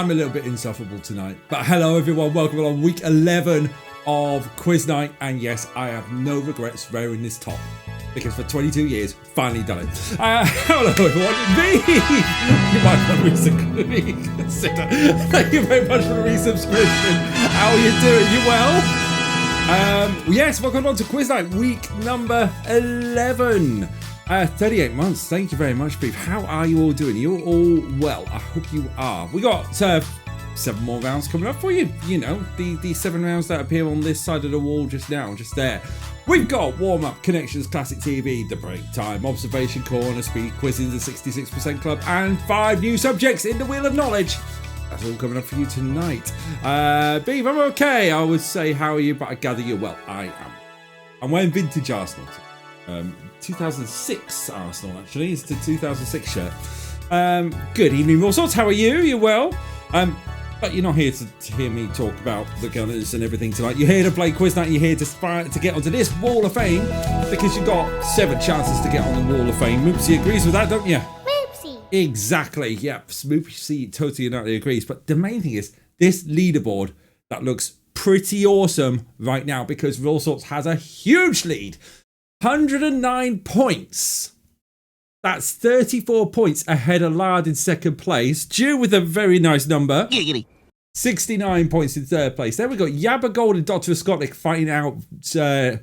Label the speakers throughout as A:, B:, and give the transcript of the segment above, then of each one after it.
A: I'm a little bit insufferable tonight. But hello everyone, welcome along week 11 of quiz night. And yes, I have no regrets wearing this top, because for 22 years, finally done it. Hello everyone, me! You might want to reconsider. Thank you very much for the resubscription. How are you doing? You well? Yes, welcome on to quiz night, week number 11. 38 months. Thank you very much, Beef. How are you all doing? You're all well. I hope you are. We got 7 more rounds coming up for you. You know, the 7 rounds that appear on this side of the wall just now, just there. We've got warm-up, connections, classic TV, the break time, observation corner, speed quizzing, the 66% club, and 5 new subjects in the wheel of knowledge. That's all coming up for you tonight. Beef, I'm okay. I would say, how are you? But I gather you're well. I am. I'm wearing vintage Arsenal. 2006 Arsenal, actually. It's the 2006 shirt. Good evening, all sorts. How are you? You're well. But you're not here to hear me talk about the Gunners and everything tonight. You're here to play quiz night. You're here to get onto this wall of fame, because you've got 7 chances to get on the wall of fame. Moopsy agrees with that, don't you? Moopsy. Exactly. Yep. Moopsy totally and utterly agrees. But the main thing is this leaderboard that looks pretty awesome right now, because All Sorts has a huge lead. 109 points. That's 34 points ahead of Lard in second place. Jew with a very nice number. 69 points in third place. Then we've got Yabba Gold and Dr. Scotlick fighting out for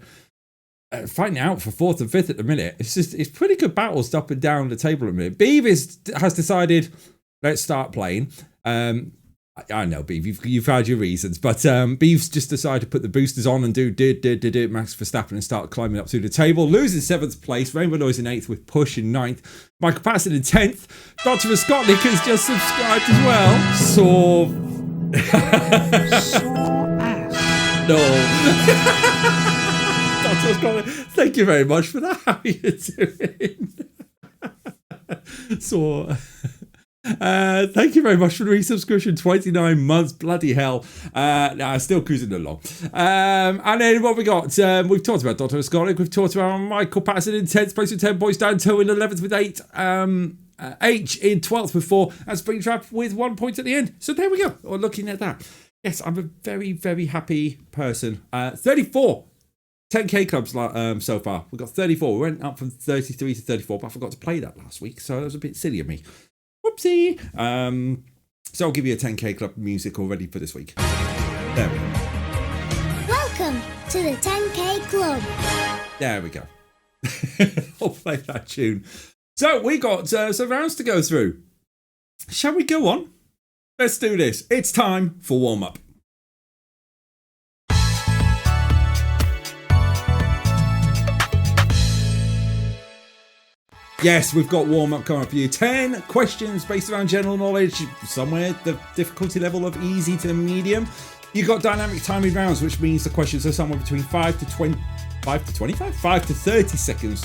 A: 4th and 5th at the minute. It's pretty good battles up and down the table at the minute. Beavis has decided, let's start playing. I know, Beef, you've had your reasons, but Beef's just decided to put the boosters on and do Max Verstappen and start climbing up through the table. Losing 7th place, Rainbow Noise in 8th with Push in 9th. Michael Patterson in 10th. Dr. Scotlick has just subscribed as well. No. Dr. Scotlick, thank you very much for that. How are you doing? Thank you very much for the resubscription. 29 months, bloody hell. Still cruising along. And then what we got? We've talked about Dr. Scotlick. We've talked about Michael Patterson in 10th place with 10 points. Danto in 11th with 8. H in 12th with 4. And Springtrap with 1 point at the end. So there we go. We're looking at that. Yes, I'm a very, very happy person. 34. 10k clubs so far. We've got 34. We went up from 33 to 34, but I forgot to play that last week. So that was a bit silly of me. Whoopsie. So I'll give you a 10k club music already for this week. There we go.
B: Welcome to the 10k club.
A: There we go. I'll play that tune. So we got some rounds to go through. Shall we go on? Let's do this. It's time for warm-up. Yes, we've got warm-up coming up for you. 10 questions based around general knowledge. Somewhere the difficulty level of easy to medium. You've got dynamic timing rounds, which means the questions are somewhere between 5 to 30 seconds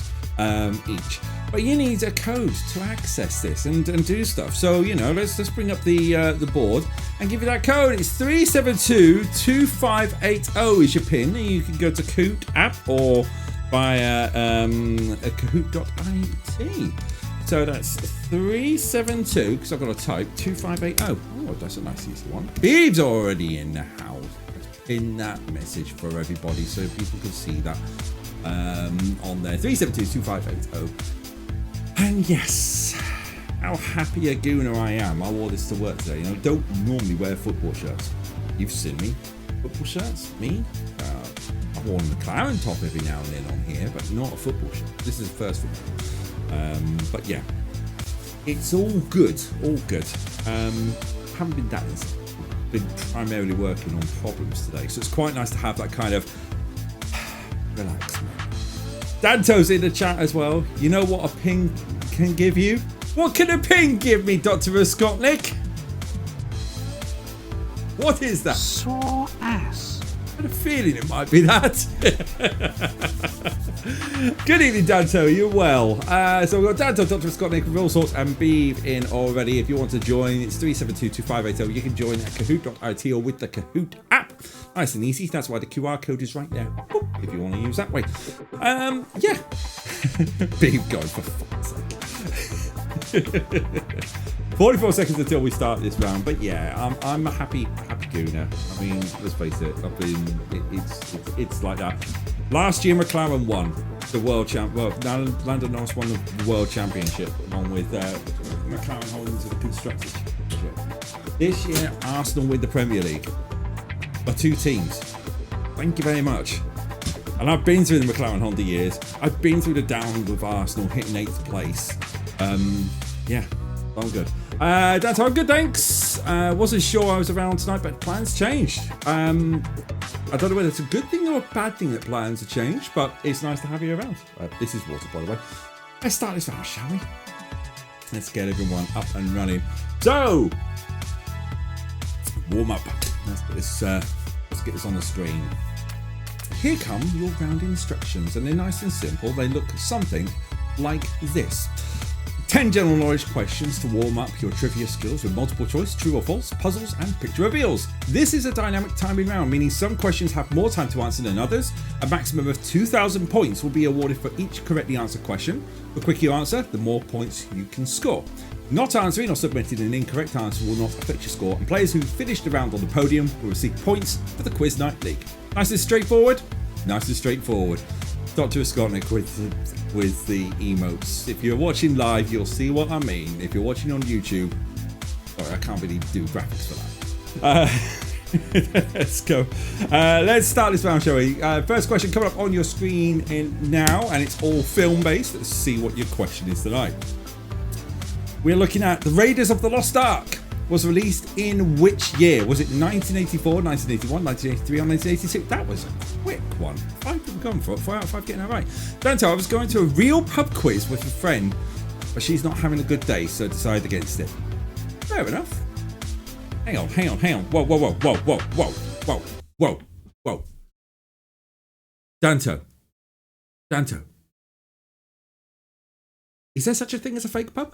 A: each. But you need a code to access this and do stuff. So, you know, let's bring up the board and give you that code. It's 3722580 is your pin. You can go to Kahoot app or via kahoot.it. So that's 372, because I've got to type 2580. Oh, that's a nice easy one. Beeb's already in the house. Let's pin that message for everybody so people can see that on there. 3722580. And yes, how happy a gooner I am. I wore this to work today. You know, don't normally wear football shirts. You've seen me. Football shirts? Me? I've worn the McLaren top every now and then on here, but not a football shirt. This is the first football. But yeah, it's all good. All good. Haven't been that easy. Been primarily working on problems today, so it's quite nice to have that kind of relax. Danto's in the chat as well. You know what a ping can give you? What can a ping give me, Dr. Scotlick? What is that?
C: Sore ass.
A: I had a feeling it might be that. Good evening, Danto. You're well. So we've got Danto, Dr. Scotlick, with All Sorts, and Beeve in already. If you want to join, it's 3722580. You can join at kahoot.it or with the Kahoot app. Nice and easy. That's why the QR code is right there, if you want to use that way. Yeah. Beeve going for fuck's sake. 44 seconds until we start this round. But yeah, I'm a happy gooner. I mean, let's face it. It's like that. Last year, McLaren won the world champ. Well, Lando Norris won the world championship along with McLaren holding to the constructors championship. This year, Arsenal win the Premier League. By 2 teams. Thank you very much. And I've been through the McLaren Honda years. I've been through the down with Arsenal hitting 8th place. Yeah, I'm good. That's all good, thanks. Wasn't sure I was around tonight, but plans changed. I don't know whether it's a good thing or a bad thing that plans have changed, but it's nice to have you around. This is water, by the way. Let's start this round, shall we? Let's get everyone up and running. So, warm up. Let's get this on the screen. Here come your round instructions, and they're nice and simple. They look something like this. 10 general knowledge questions to warm up your trivia skills with multiple choice, true or false, puzzles, and picture reveals. This is a dynamic timing round, meaning some questions have more time to answer than others. A maximum of 2,000 points will be awarded for each correctly answered question. The quicker you answer, the more points you can score. Not answering or submitting an incorrect answer will not affect your score, and players who finish the round on the podium will receive points for the Quiz Night League. Nice and straightforward? Nice and straightforward. Dr. Scottnick with the emotes. If you're watching live, you'll see what I mean. If you're watching on YouTube, sorry, I can't really do graphics for that. Let's go. Let's start this round, shall we? First question coming up on your screen now, and it's all film-based. Let's see what your question is tonight. We're looking at The Raiders of the Lost Ark. Was released in which year? Was it 1984, 1981, 1983, or 1986? That was a quick one. 5 people going for it. 4 out of 5 getting that right. Don't tell, I was going to a real pub quiz with a friend, but she's not having a good day, so decided against it. Fair enough. Hang on. Whoa. Danto. Is there such a thing as a fake pub?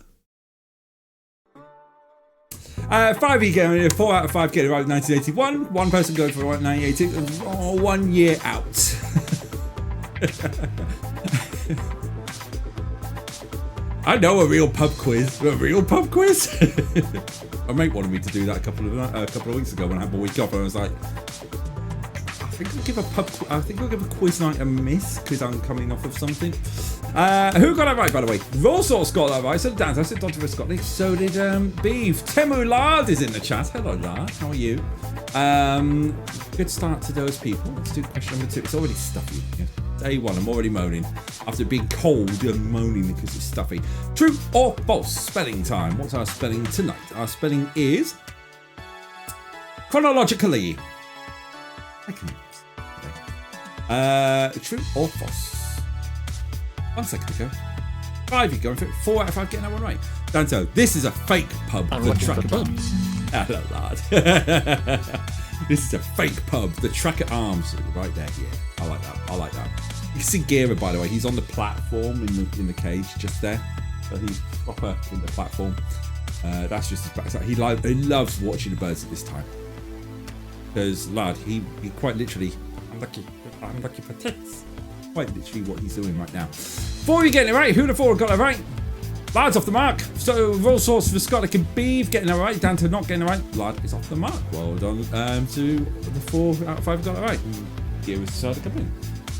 A: 5 of you going, 4 out of 5 getting it right in 1981. One person going for it right in 1982. Oh, 1 year out. I know a real pub quiz. My mate wanted me to do that a couple of weeks ago when I had my week off, and I was like, I think I'll give a quiz night a miss because I'm coming off of something. Who got that right, by the way? Raw Sauce got that right. So Dan, I said Dr. Scotland. So did Beef. Temu Lard is in the chat. Hello, Lard. How are you? Good start to those people. Let's do question number 2. It's already stuffy. Yeah. Day 1, I'm already moaning. After being cold, I'm moaning because it's stuffy. True or false? Spelling time. What's our spelling tonight? Our spelling is chronologically. True or false? 1 second ago. 5 you going for it. 4 out of 5 getting that one right. Danto, this is a fake pub. The Tracker Arms. Hello, lad. This is a fake pub. The Tracker Arms, right there. Yeah, I like that. You can see Gira, by the way. He's on the platform in the cage just there. So he's proper in the platform. That's just his backside. He loves watching the birds at this time. Because, lad, he quite literally. I'm lucky for tits. Quite literally what he's doing right now. 4 of you getting it right. Who the 4 got it right? Lad's off the mark. So Raw Sauce for Scott and Beef getting it right. Danto not getting it right. Lad is off the mark. Well done to the 4 out of 5 got it right. Here is decided to come in.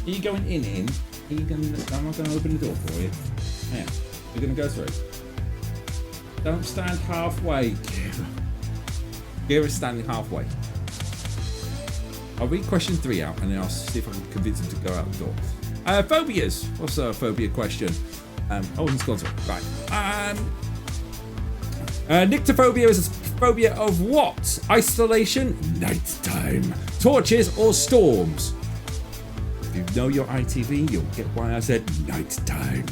A: Are you going in? I'm not going to open the door for you. Yeah. You're going to go through. Don't stand halfway. Gira is standing halfway. I'll read question 3 out and then I'll see if I can convince him to go out the door. Phobias. What's a phobia question? He's gone through. Right. Nyctophobia is a phobia of what? Isolation, nighttime, torches, or storms? If you know your ITV, you'll get why I said nighttime.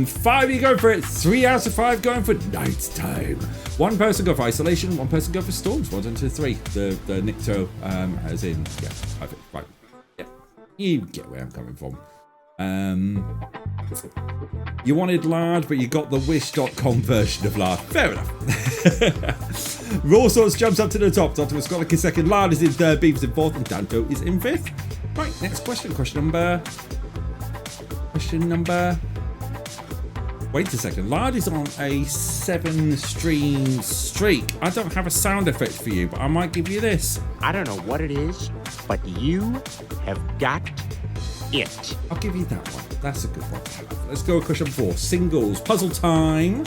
A: 5 you go for it. 3 out of 5 going for nighttime. 1 person go for isolation. 1 person go for storms. 1 to 3. The Nycto, as in, yeah, right. Yeah, you get where I'm coming from. You wanted lard, but you got the wish.com version of lard. Fair enough. Raw Sauce jumps up to the top. Dr. Scotland is second. Lard is in third. Beef is in fourth. And Danto is in fifth. Right, next question. Question number Wait a second. Lard is on a 7-stream streak. I don't have a sound effect for you, but I might give you this.
C: I don't know what it is, but you have got it.
A: I'll give you that one. That's a good one. Let's go with question 4. Singles. Puzzle time.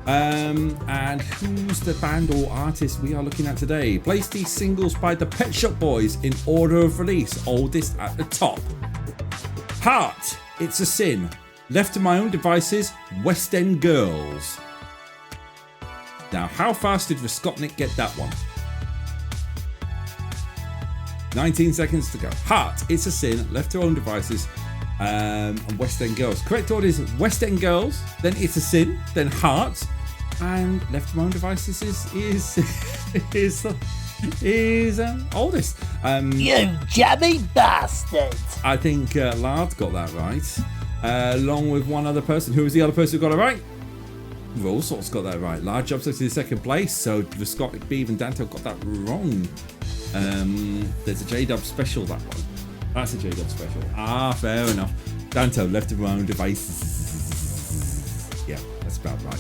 A: And who's the band or artist we are looking at today? Place these singles by the Pet Shop Boys in order of release. Oldest at the top. Heart. It's a Sin. Left to My Own Devices. West End Girls. Now, how fast did Raskotnik get that one? 19 seconds to go. Heart, It's a Sin, Left to Own Devices, and West End Girls. Correct order is West End Girls, then It's a Sin, then Heart, and Left to My Own Devices is oldest.
D: You jammy bastard!
A: I think Lard got that right, along with one other person. Who was the other person who got it right? All sorts got that right. Lard jumps up to the second place, so the Scott McBeeve and Danto got that wrong. There's a J-Dub special, that one. That's a J-Dub special. Ah, fair enough. Danto, Left to My Own Devices. Yeah, that's about right.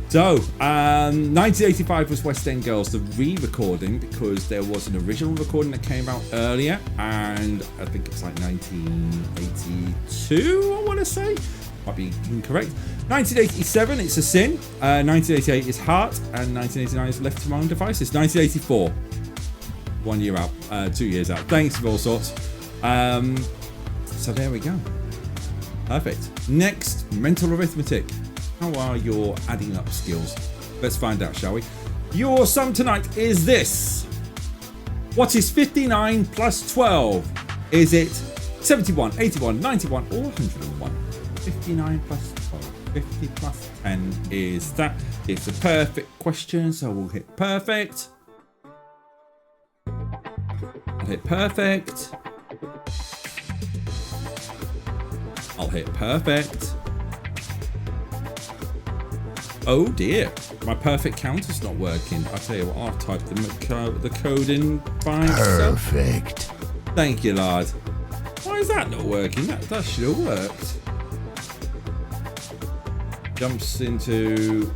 A: So, 1985 was West End Girls, the re-recording, because there was an original recording that came out earlier, and I think it's like 1982, I want to say. Might be incorrect. 1987, It's a Sin. 1988 is Heart, and 1989 is Left to My Own Devices. 1984. 1 year out, 2 years out. Thanks for all sorts. So there we go. Perfect. Next, mental arithmetic. How are your adding up skills? Let's find out, shall we? Your sum tonight is this. What is 59 plus 12? Is it 71, 81, 91, or 101? 59 plus 12. 50 plus 10 is that. It's a perfect question, so we'll hit perfect. I'll hit perfect. I'll hit perfect. Oh dear, my perfect counter's not working. I'll tell you what, I'll type the code in by itself.
D: Perfect.
A: Thank you, lad. Why is that not working? That should have worked. Jumps into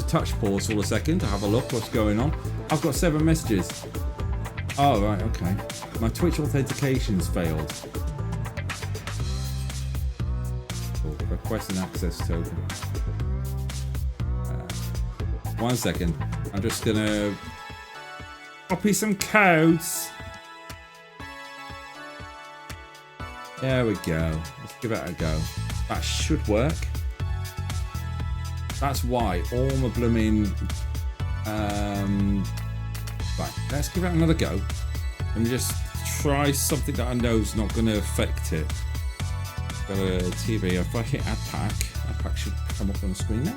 A: touch pause for a second to have a look what's going on. I've got 7 messages. Oh, right, okay. My Twitch authentication's failed. Request an access token. 1 second. I'm just gonna copy some codes. There we go. Let's give it a go. That should work. That's why all my blooming... Right, let's give it another go. Let me just try something that I know is not going to affect it. Got a TV. If I hit add pack should come up on the screen now.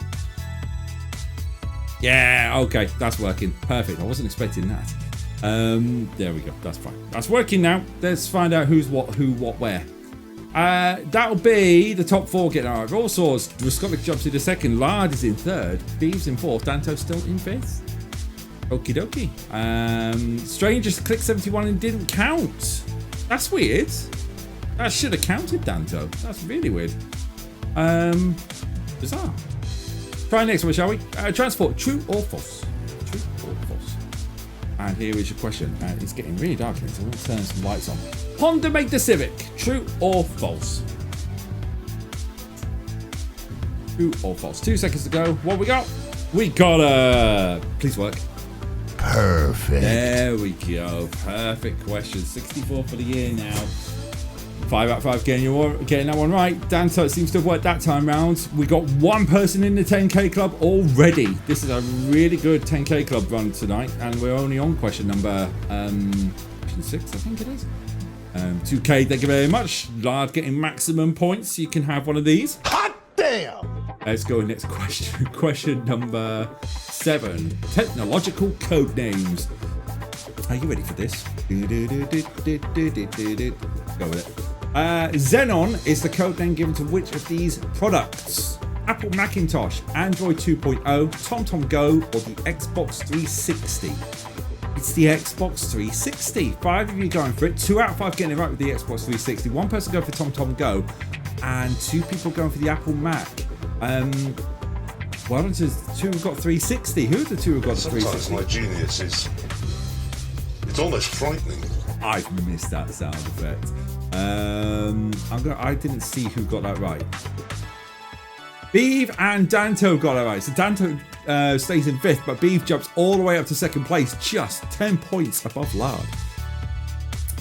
A: Yeah, okay, that's working. Perfect. I wasn't expecting that. There we go. That's fine. That's working now. Let's find out who's what, who, what, where. That'll be the top 4 getting out. All sorts. Raskotnik jumps in 2nd. Lard is in 3rd. Beeves in 4th. Danto's still in 5th. Okie dokie. Strangers clicked 71 and didn't count. That's weird. That should have counted, Danto. That's really weird. Bizarre. Try next one, shall we? Transport, true or false? True or false? And here is your question. It's getting really dark here, so let's turn some lights on. Honda make the Civic, true or false? True or false? 2 seconds to go. What we got? We got a... Please work.
D: Perfect.
A: There we go. Perfect question. 64 for the year now. 5 out of 5 getting that one right. Danto seems to have worked that time round. We got 1 person in the 10k club already. This is a really good 10k club run tonight, and we're only on question number question 6, I think it is. 2k, thank you very much. Lard getting maximum points. You can have one of these.
D: Hot damn!
A: Let's go next question. Question number 7. Technological code names. Are you ready for this? Go with it. Xenon is the code name given to which of these products? Apple Macintosh, Android 2.0, TomTom Go, or the Xbox 360? It's the Xbox 360. 5 of you going for it. 2 out of 5 getting it right with the Xbox 360. 1 person going for TomTom Go. and 2 people going for the Apple Mac. Well, there's 2 who've got 360. Who are the 2 who've got the
E: Sometimes
A: 360?
E: my genius is... It's almost frightening.
A: I've missed that sound effect. I didn't see who got that right. Beeve and Danto got it right. So Danto stays in 5th, but Beeve jumps all the way up to 2nd place, just 10 points above Lard.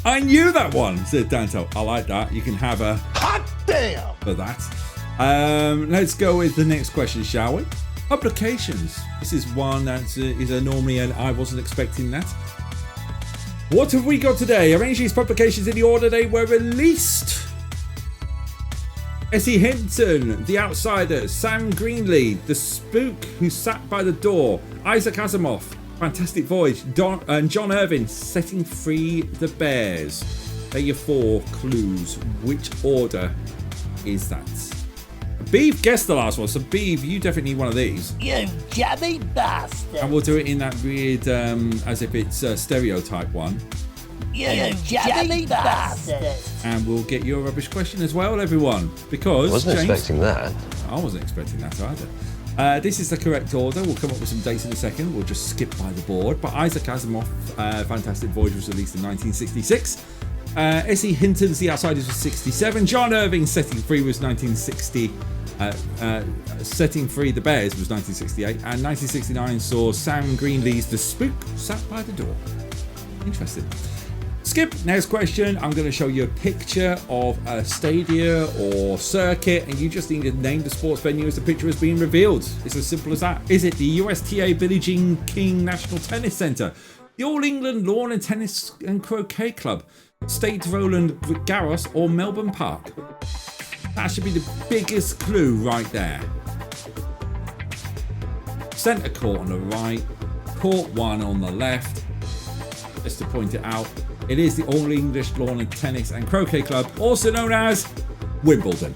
A: I knew that one, said Danto. I like that. You can have a
D: Hot damn!
A: for that. Let's go with the next question, shall we? Publications. This is one that is normally an I wasn't expecting that. What have we got today? Arrange these publications in the order they were released. Essie Hinton, The Outsiders, Sam Greenlee, The Spook Who Sat by the Door, Isaac Asimov, Fantastic Voyage, and John Irving, Setting Free the Bears. There are your 4 clues. Which order is that? Beeve guessed the last one, so Beeve, you definitely need one of these.
D: You jammy bastard!
A: And we'll do it in that weird, as if it's a stereotype one.
D: You jammy bastard!
A: And we'll get your rubbish question as well, everyone. Because
F: I wasn't
A: James,
F: expecting that.
A: I wasn't expecting that either. This is the correct order. We'll come up with some dates in a second. We'll just skip by the board. But Isaac Asimov, Fantastic Voyage was released in 1966. Essie Hinton's The Outsiders was 67. John Irving's Setting Free was 1960. Setting Free the Bears was 1968. And 1969 saw Sam Greenlee's The Spook Sat by the Door. Interesting. Skip, next question. I'm going to show you a picture of a stadium or circuit, and you just need to name the sports venue as the picture is being revealed. It's as simple as that. Is it the USTA Billie Jean King National Tennis Centre, the All England Lawn and Tennis and Croquet Club, State Roland Garros, or Melbourne Park? That should be the biggest clue right there. Centre court on the right, court 1 on the left. Just to point it out, it is the All English Lawn and Tennis and Croquet Club, also known as Wimbledon.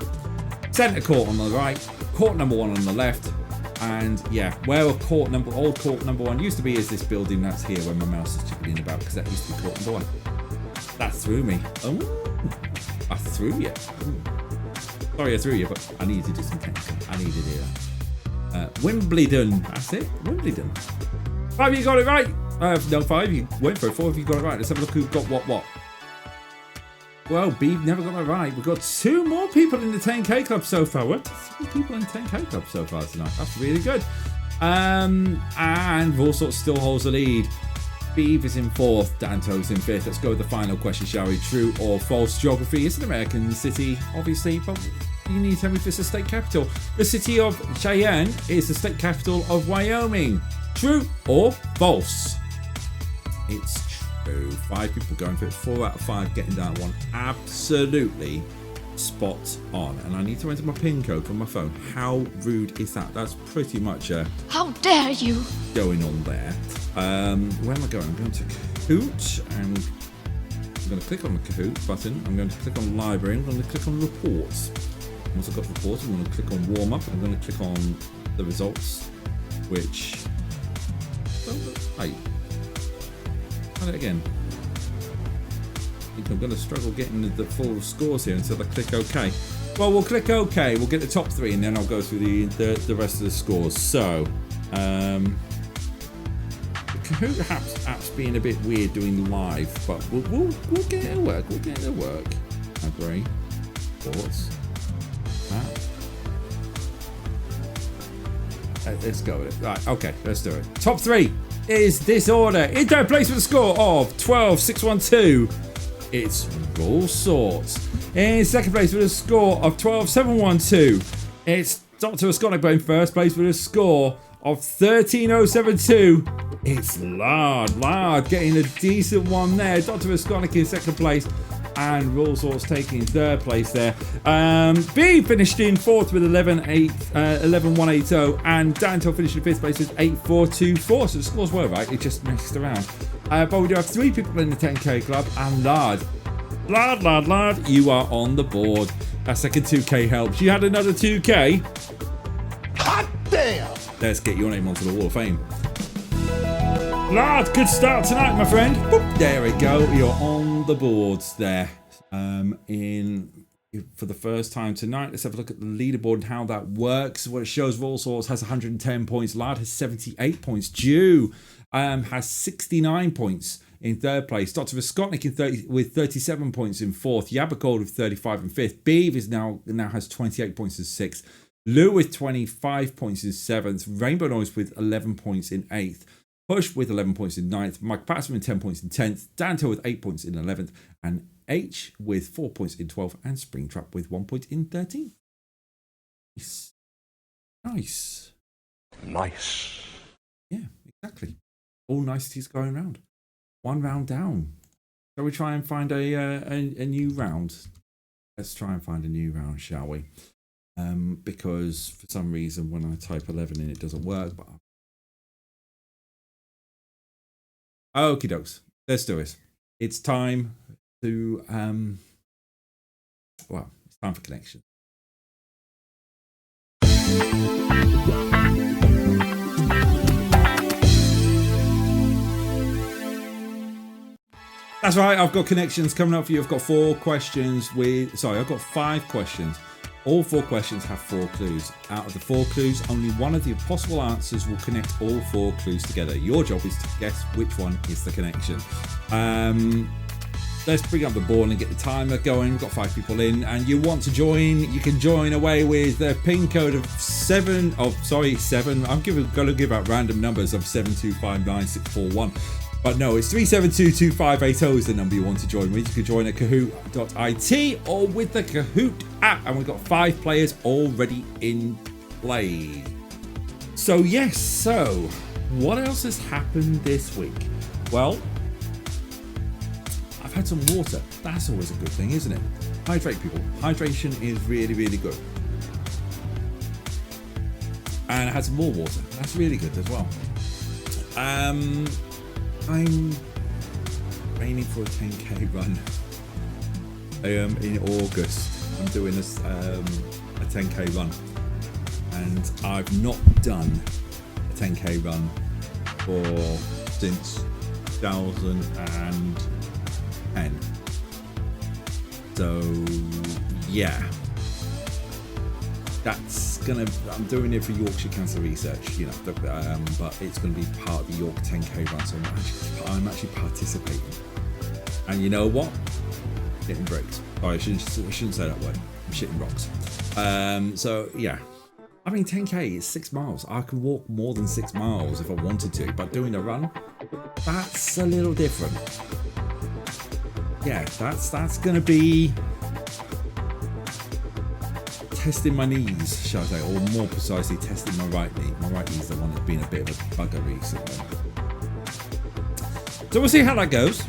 A: Centre court on the right, court number 1 on the left, and yeah, where old court number 1 used to be is this building that's here where my mouse is jiggling about, because that used to be court number 1. That threw me. Oh, I threw you. Ooh. Sorry I threw you, but I needed to do some technical. I needed it. Wimbledon. That's it. Wimbledon. 5 you got it right. No, 5 you went for it. 4 of you got it right. Let's have a look who got what. Well, Beeve never got that right. We've got 2 more people in the 10k club so far. We're 3 people in the 10k club so far tonight. That's really good. And Rawsort still holds the lead. Beeve is in 4th, Danto's in 5th. Let's go with the final question, shall we? True or false? Geography is an American city, obviously, but you need to tell me if it's a state capital. The city of Cheyenne is the state capital of Wyoming. True or false? It's true. 5 people going for it. 4 out of 5 getting that one absolutely spot on. And I need to enter my PIN code from my phone. How rude is that? That's pretty much
G: How dare you?
A: going on there. Where am I going? I'm going to Kahoot, and I'm going to click on the Kahoot button. I'm going to click on library. I'm going to click on reports. Once I've got reports, I'm going to click on warm up. I'm going to click on the results, which don't look right. Try it again. I think I'm going to struggle getting the full scores here until I click OK. Well, we'll click OK. We'll get the top 3, and then I'll go through the rest of the scores. So, Kahoot apps being a bit weird doing live, but we'll get it to work. We'll get it to work. Library, thoughts. Let's go with it. Right, okay, let's do it. Top 3 is this order. In third place with a score of 12,612. It's Rawsort. In second place with a score of 12,712. It's Dr. Asconic. In first place with a score of 13,072. It's Lard getting a decent one there. Dr. Asconic in second place, and Rawsort's taking third place there. B finished in 4th with 11,180, and Danto finished in 5th place with 8,424. So the scores were right, it just messed around. But we do have 3 people in the 10k club, and Lard, you are on the board. That second 2k helps. You had another 2k.
D: Hot damn!
A: Let's get your name onto the Wall of Fame. Lard, good start tonight, my friend. Boop, there we go. You're on the boards there. In for the first time tonight. Let's have a look at the leaderboard and how that works. What it shows, Roll Swords has 110 points. Lad has 78 points. Jew has 69 points in third place. Dr. Viskotnik with 37 points in fourth. Yabacord with 35 in fifth. Beav is now has 28 points in sixth. Lou with 25 points in seventh. Rainbow Noise with 11 points in eighth. Push with 11 points in ninth. Mike Patterson with 10 points in 10th. Danto with 8 points in 11th. And H with 4 points in 12th. And Springtrap with 1 point in 13th. Nice.
E: Nice.
A: Yeah, exactly. All niceties going round. One round down. Shall we try and find a new round? Let's try and find a new round, shall we? Because for some reason when I type 11 in it doesn't work. But okie dokes. Let's do it. It's time to well, it's time for connection. That's right, I've got connections coming up for you. I've got 4 questions I've got 5 questions. All 4 questions have 4 clues. Out of the 4 clues, only one of the possible answers will connect all 4 clues together. Your job is to guess which one is the connection. Let's bring up the board and get the timer going. We've got 5 people in, and you want to join, you can join away with the PIN code of 7. I'm going to give out random numbers of 7259641. But no, it's 3722580 is the number you want to join with. You can join at kahoot.it or with the Kahoot app. And we've got 5 players already in play. So what else has happened this week? Well, I've had some water. That's always a good thing, isn't it? Hydrate, people. Hydration is really, really good. And I had some more water. That's really good as well. I'm aiming for a 10k run in August. I'm doing a 10k run, and I've not done a 10k run since 2010. So yeah, I'm doing it for Yorkshire Cancer Research, but it's going to be part of the York 10k run, so I'm actually participating. And you know what? Hitting bricks. Sorry, I shouldn't say that word. I'm shitting rocks. So yeah, I mean 10k is 6 miles. I can walk more than 6 miles if I wanted to, but doing a run, that's a little different. Yeah, that's going to be testing my knees, shall I say, or more precisely testing my right knee. My right knee is the one that's been a bit of a bugger recently. So we'll see how that goes.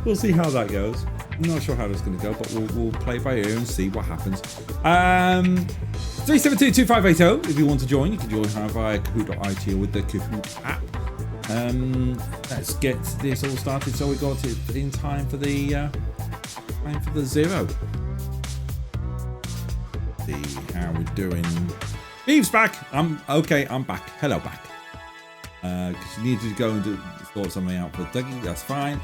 A: We'll see how that goes. I'm not sure how that's going to go, but we'll play by ear and see what happens. 3722580 if you want to join. You can join via kahoot.it or with the Kahoot app. Let's get this all started so we got it in time for the zero. See how we're doing. Beav's back. I'm back. Hello, back. Because you needed to go and sort something out for Dougie. That's fine.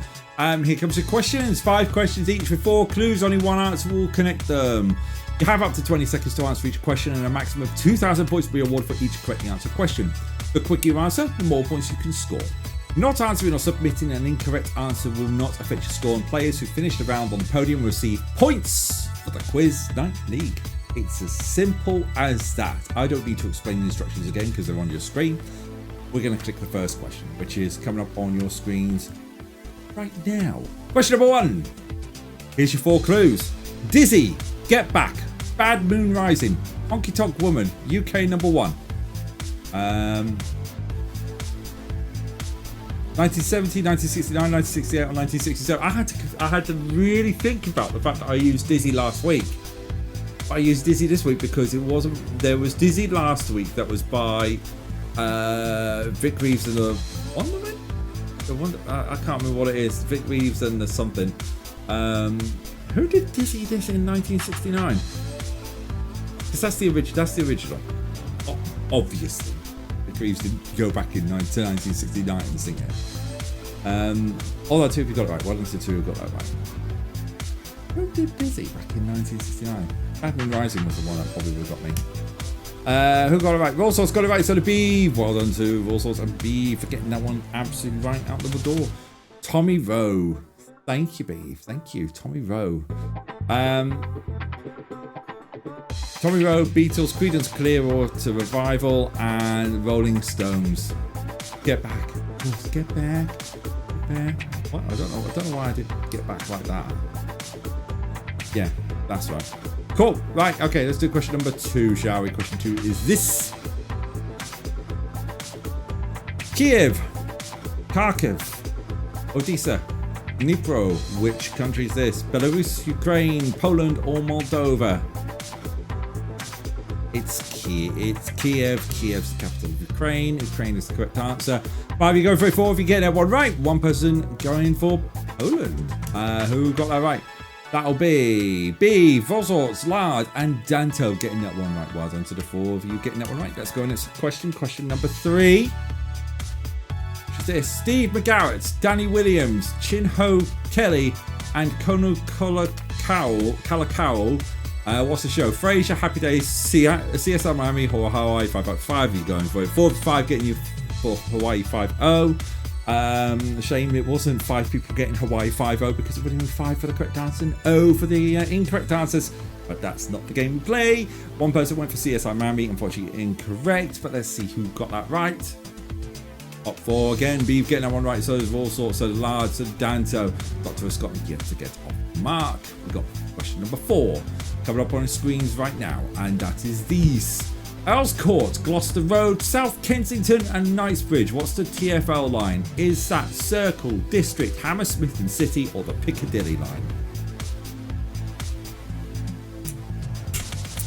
A: Here comes the questions. 5 questions each with 4 clues. Only one answer will connect them. You have up to 20 seconds to answer each question, and a maximum of 2,000 points will be awarded for each correctly answered question. The quicker you answer, the more points you can score. Not answering or submitting an incorrect answer will not affect your score, and players who finish the round on the podium will receive points for the Quiz Night League. It's as simple as that. I don't need to explain the instructions again because they're on your screen. We're going to click the first question, which is coming up on your screens right now. Question number 1. Here's your 4 clues. Dizzy, Get Back, Bad Moon Rising, Honky Tonk Woman, UK number 1. 1970, 1969, 1968, or 1967. I had to really think about the fact that I used Dizzy last week. I used Dizzy this week because there was Dizzy last week that was by Vic Reeves and the Wonder Man? I can't remember what it is. Vic Reeves and the something. Who did Dizzy this in 1969? Because that's the original. Obviously. Vic Reeves didn't go back in 1969 and sing it. All that 2 of you got it right. Well done to 2 who got that right. Who did Busy back in 1969? Admin Rising was the one that probably would have got me. Who got it right? Raw Sauce got it right. So the B. Well done to Raw Sauce and B for getting that one absolutely right out of the door. Tommy Rowe. Thank you, B. Thank you, Tommy Rowe. Tommy Rowe, Beatles, Creedence Clearwater Revival, and Rolling Stones. Get back. Get back. Get back. What? I don't know why I did get back like that. Yeah, that's right. Cool. Right. Okay. Let's do question number 2, shall we? Question 2 is this: Kiev, Kharkiv, Odessa, Dnipro. Which country is this? Belarus, Ukraine, Poland, or Moldova? It's Kiev. Kiev's the capital of Ukraine. Ukraine is the correct answer. 5 you go for 4 if you get that one right. One person going for Poland. Who got that right? That'll be B, Vosorts, Lard, and Danto getting that one right. Well done to the 4 of you getting that one right. Let's go on next question. Question number 3. Which is this: Steve McGarrett, Danny Williams, Chin Ho Kelly, and Kono Kalakowal. What's the show? Frasier, Happy Days, CSI Miami, or Hawaii 555. You're going for it. 4 to 5 getting you for Hawaii 5-0. Shame it wasn't 5 people getting Hawaii 5-0 because it would have been 5 for the correct answer and 0 for the incorrect answers. But that's not the game we play. One person went for CSI Miami, unfortunately incorrect. But let's see who got that right. Top 4 again. Beef getting that one right. So there's all sorts of Lard, so Danto. Dr. Scott yet to get off mark. We got question number 4 coming up on the screens right now, and that is these: Earls Court, Gloucester Road, South Kensington, and Knightsbridge. What's the TfL line? Is that Circle, District, Hammersmith and City, or the Piccadilly line?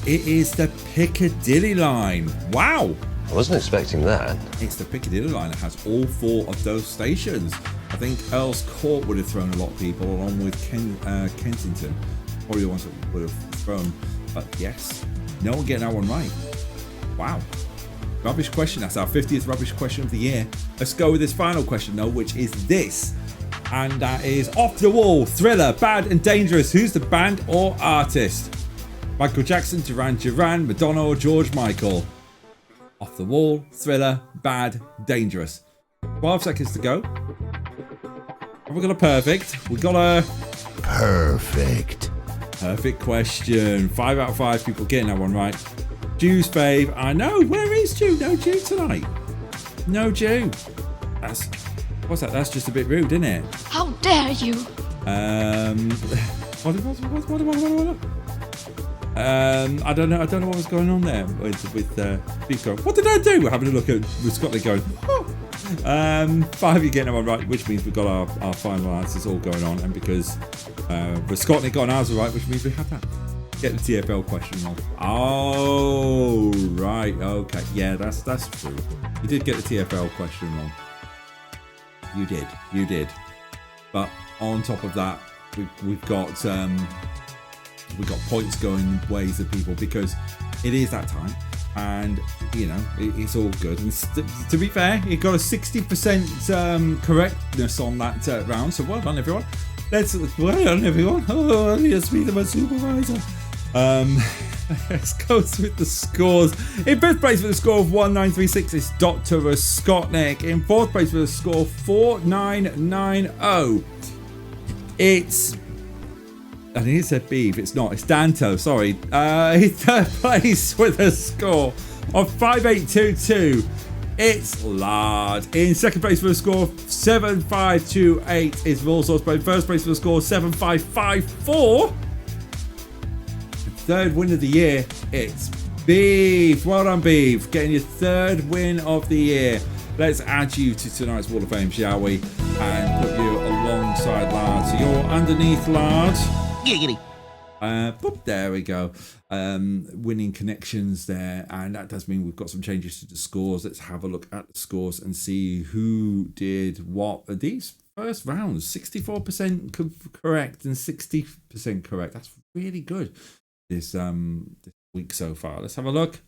A: It is the Piccadilly line. Wow.
F: I wasn't expecting that.
A: It's the Piccadilly line that has all 4 of those stations. I think Earls Court would have thrown a lot of people, along with Kensington. Probably the ones that would have thrown. But yes, no one getting that one right. Wow. Rubbish question. That's our 50th rubbish question of the year. Let's go with this final question, though, which is this. And that is Off the Wall, Thriller, Bad and Dangerous. Who's the band or artist? Michael Jackson, Duran, Madonna, or George Michael? Off the Wall, Thriller, Bad, Dangerous. 12 seconds to go. Have we got a perfect? We got a
D: Perfect.
A: perfect question. 5 out of 5 people getting that one right. Jew's fave. I know. Where is Jew? No Jew tonight. No Jew. What's that? That's just a bit rude, isn't it?
G: How dare you?
A: What? I don't know what was going on there with Beef going, what did I do? We're having a look at with Scotland going, oh. 5 you getting that one right, which means we've got our final answers all going on, and because with Scotland got an answer right, which means we have that. Get the TfL question wrong. Oh, right. Okay. Yeah, that's true. You did get the TfL question wrong. You did. But on top of that, we've got points going ways of people because it is that time, and you know it's all good. And to be fair, it got a 60% correctness on that round. So well done, everyone. Well done, everyone. Oh, yes, me, my supervisor. Let's go with the scores. In 5th place with a score of 1936 is Dr. Skotnik. In 4th place with a score of 4990, it's, I think it said Beef. It's not. It's Danto. Sorry. In 3rd place with a score of 5822, it's Lard. In 2nd place with a score of 7528 is Raw Sauce. But in 1st place with a score of 7554. 3rd win of the year, it's Beef. Well done, Beef. Getting your 3rd win of the year. Let's add you to tonight's Wall of Fame, shall we? And put you alongside Lard. So you're underneath Lard.
D: Giggity.
A: Boop, there we go. Winning connections there. And that does mean we've got some changes to the scores. Let's have a look at the scores and see who did what. These first rounds, 64% correct and 60% correct. That's really good. This week so far. Let's have a look.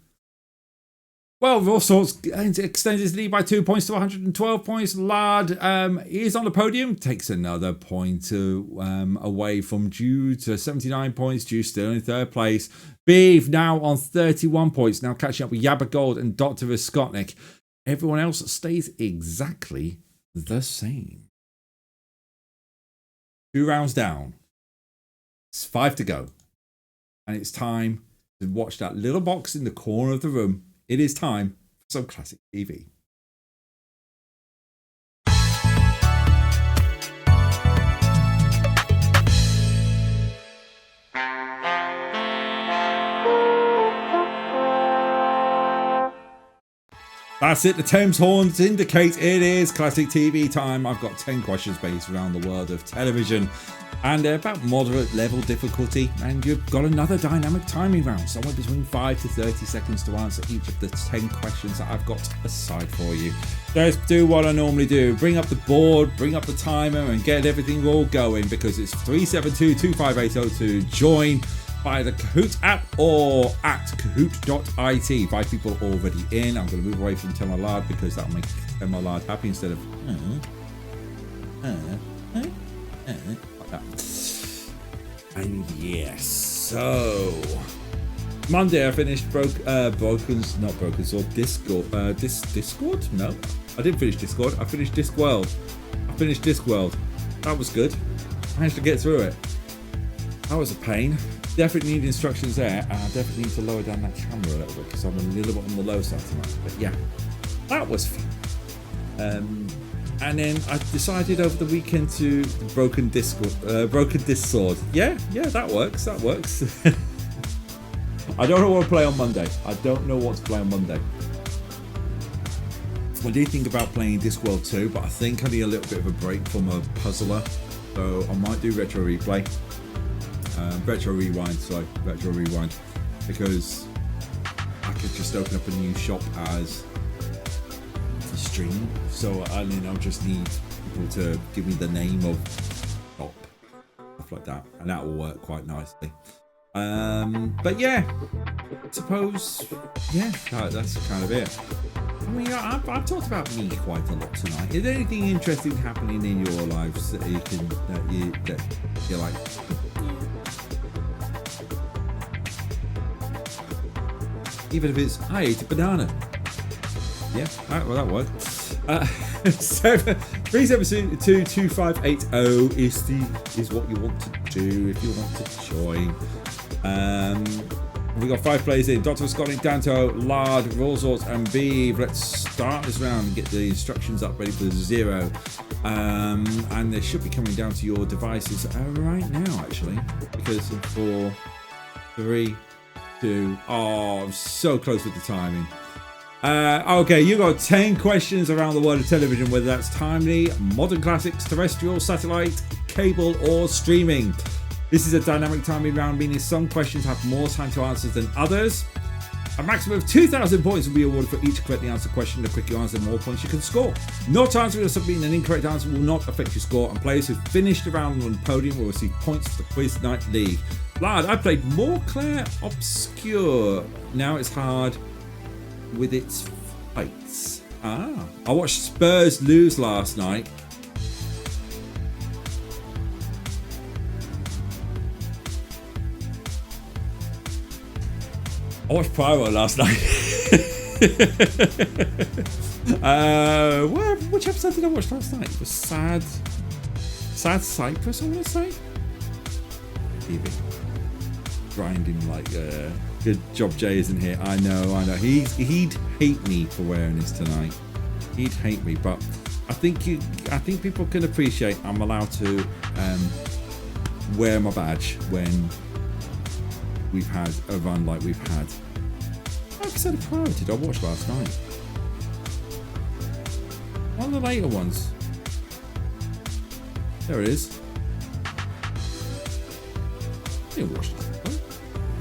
A: Well, all sorts extends his lead by 2 points to 112 points. Lard is on the podium, takes another point away from Jude to 79 points. Jude still in third place. Beeve now on 31 points, now catching up with Yabba Gold and Dr. Viskotnik. Everyone else stays exactly the same. 2 rounds down. It's 5 to go. And it's time to watch that little box in the corner of the room. It is time for some classic TV. That's it. The Thames horns indicate it is classic TV time. I've got 10 questions based around the world of television and about moderate level difficulty. And you've got another dynamic timing round, somewhere between 5 to 30 seconds to answer each of the 10 questions that I've got aside for you. Let's do what I normally do. Bring up the board, bring up the timer and get everything all going, because it's 372-25802 to join by the Kahoot app or at kahoot.it. 5 people already in. I'm going to move away from Tell My Lard because that'll make Tell My Lard happy instead of like that. And yes, so Monday I finished Discord? No, I didn't finish Discord. I finished Discworld. That was good. I managed to get through it. That was a pain. Definitely need instructions there, and I definitely need to lower down that camera a little bit because I'm a little bit on the low side tonight. But yeah, that was fun. And then I decided over the weekend to broken disc sword. Yeah, that works. I don't know what to play on Monday. I did think about playing Discworld 2, but I think I need a little bit of a break from a puzzler, so I might do Retro Rewind, because I could just open up a new shop as a stream. So I mean, I'll just need people to give me the name of shop, stuff like that, and that will work quite nicely. But yeah, I suppose that's kind of it. I mean, I've talked about me quite a lot tonight. Is there anything interesting happening in your lives that you're like? Even if it's, I ate a banana. Yeah, well, that worked. 372-2580 is what you want to do if you want to join. We got 5 players in: Dr. Scotty, Danto, Lard, Rollsorts, and Beeve. Let's start this round and get the instructions up ready for 0. And they should be coming down to your devices right now, actually, because 4, 3, 2. Oh, I'm so close with the timing. Okay, you got 10 questions around the world of television, whether that's timely, modern classics, terrestrial, satellite, cable, or streaming. This is a dynamic timing round, meaning some questions have more time to answer than others. A maximum of 2,000 points will be awarded for each correctly answered question. The quicker you answer, the more points you can score. Not answering or submitting an incorrect answer will not affect your score, and players who finish the round on the podium will receive points for the Quiz Night League. Lad, I played Montclair Obscure. Now it's hard with its fights. I watched Spurs lose last night. I watched Pyro last night. Which episode did I watch last night? It was Sad Cyprus, I want to say. TV. Grinding like good job Jay isn't here. I know he'd hate me for wearing this tonight. He'd hate me, but I think people can appreciate I'm allowed to wear my badge when we've had a run like we've had. What episode of Pyro did I watch last night? One of the later ones. There it is. I didn't watch that.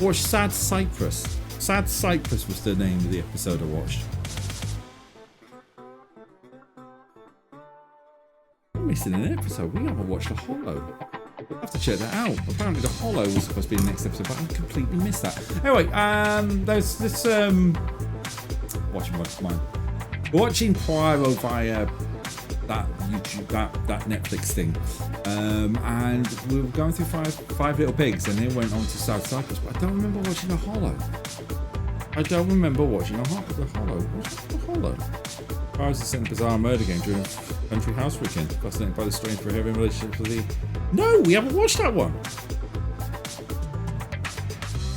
A: I watched Sad Cyprus. Sad Cyprus was the name of the episode I watched. I'm missing an episode. We haven't watched The Hollow. I'll have to check that out. Apparently The Hollow was supposed to be the next episode, but I completely missed that. Anyway, there's this watching mine. We're watching Poirot via that YouTube, that Netflix thing, and we were going through five Little Pigs, and then went on to South Cyprus. But I don't remember watching The Hollow. The Hollow. What's The Hollow? I was just in a bizarre murder game during a country house weekend. Fascinated by the strange behaviour in relationship to the. No, we haven't watched that one.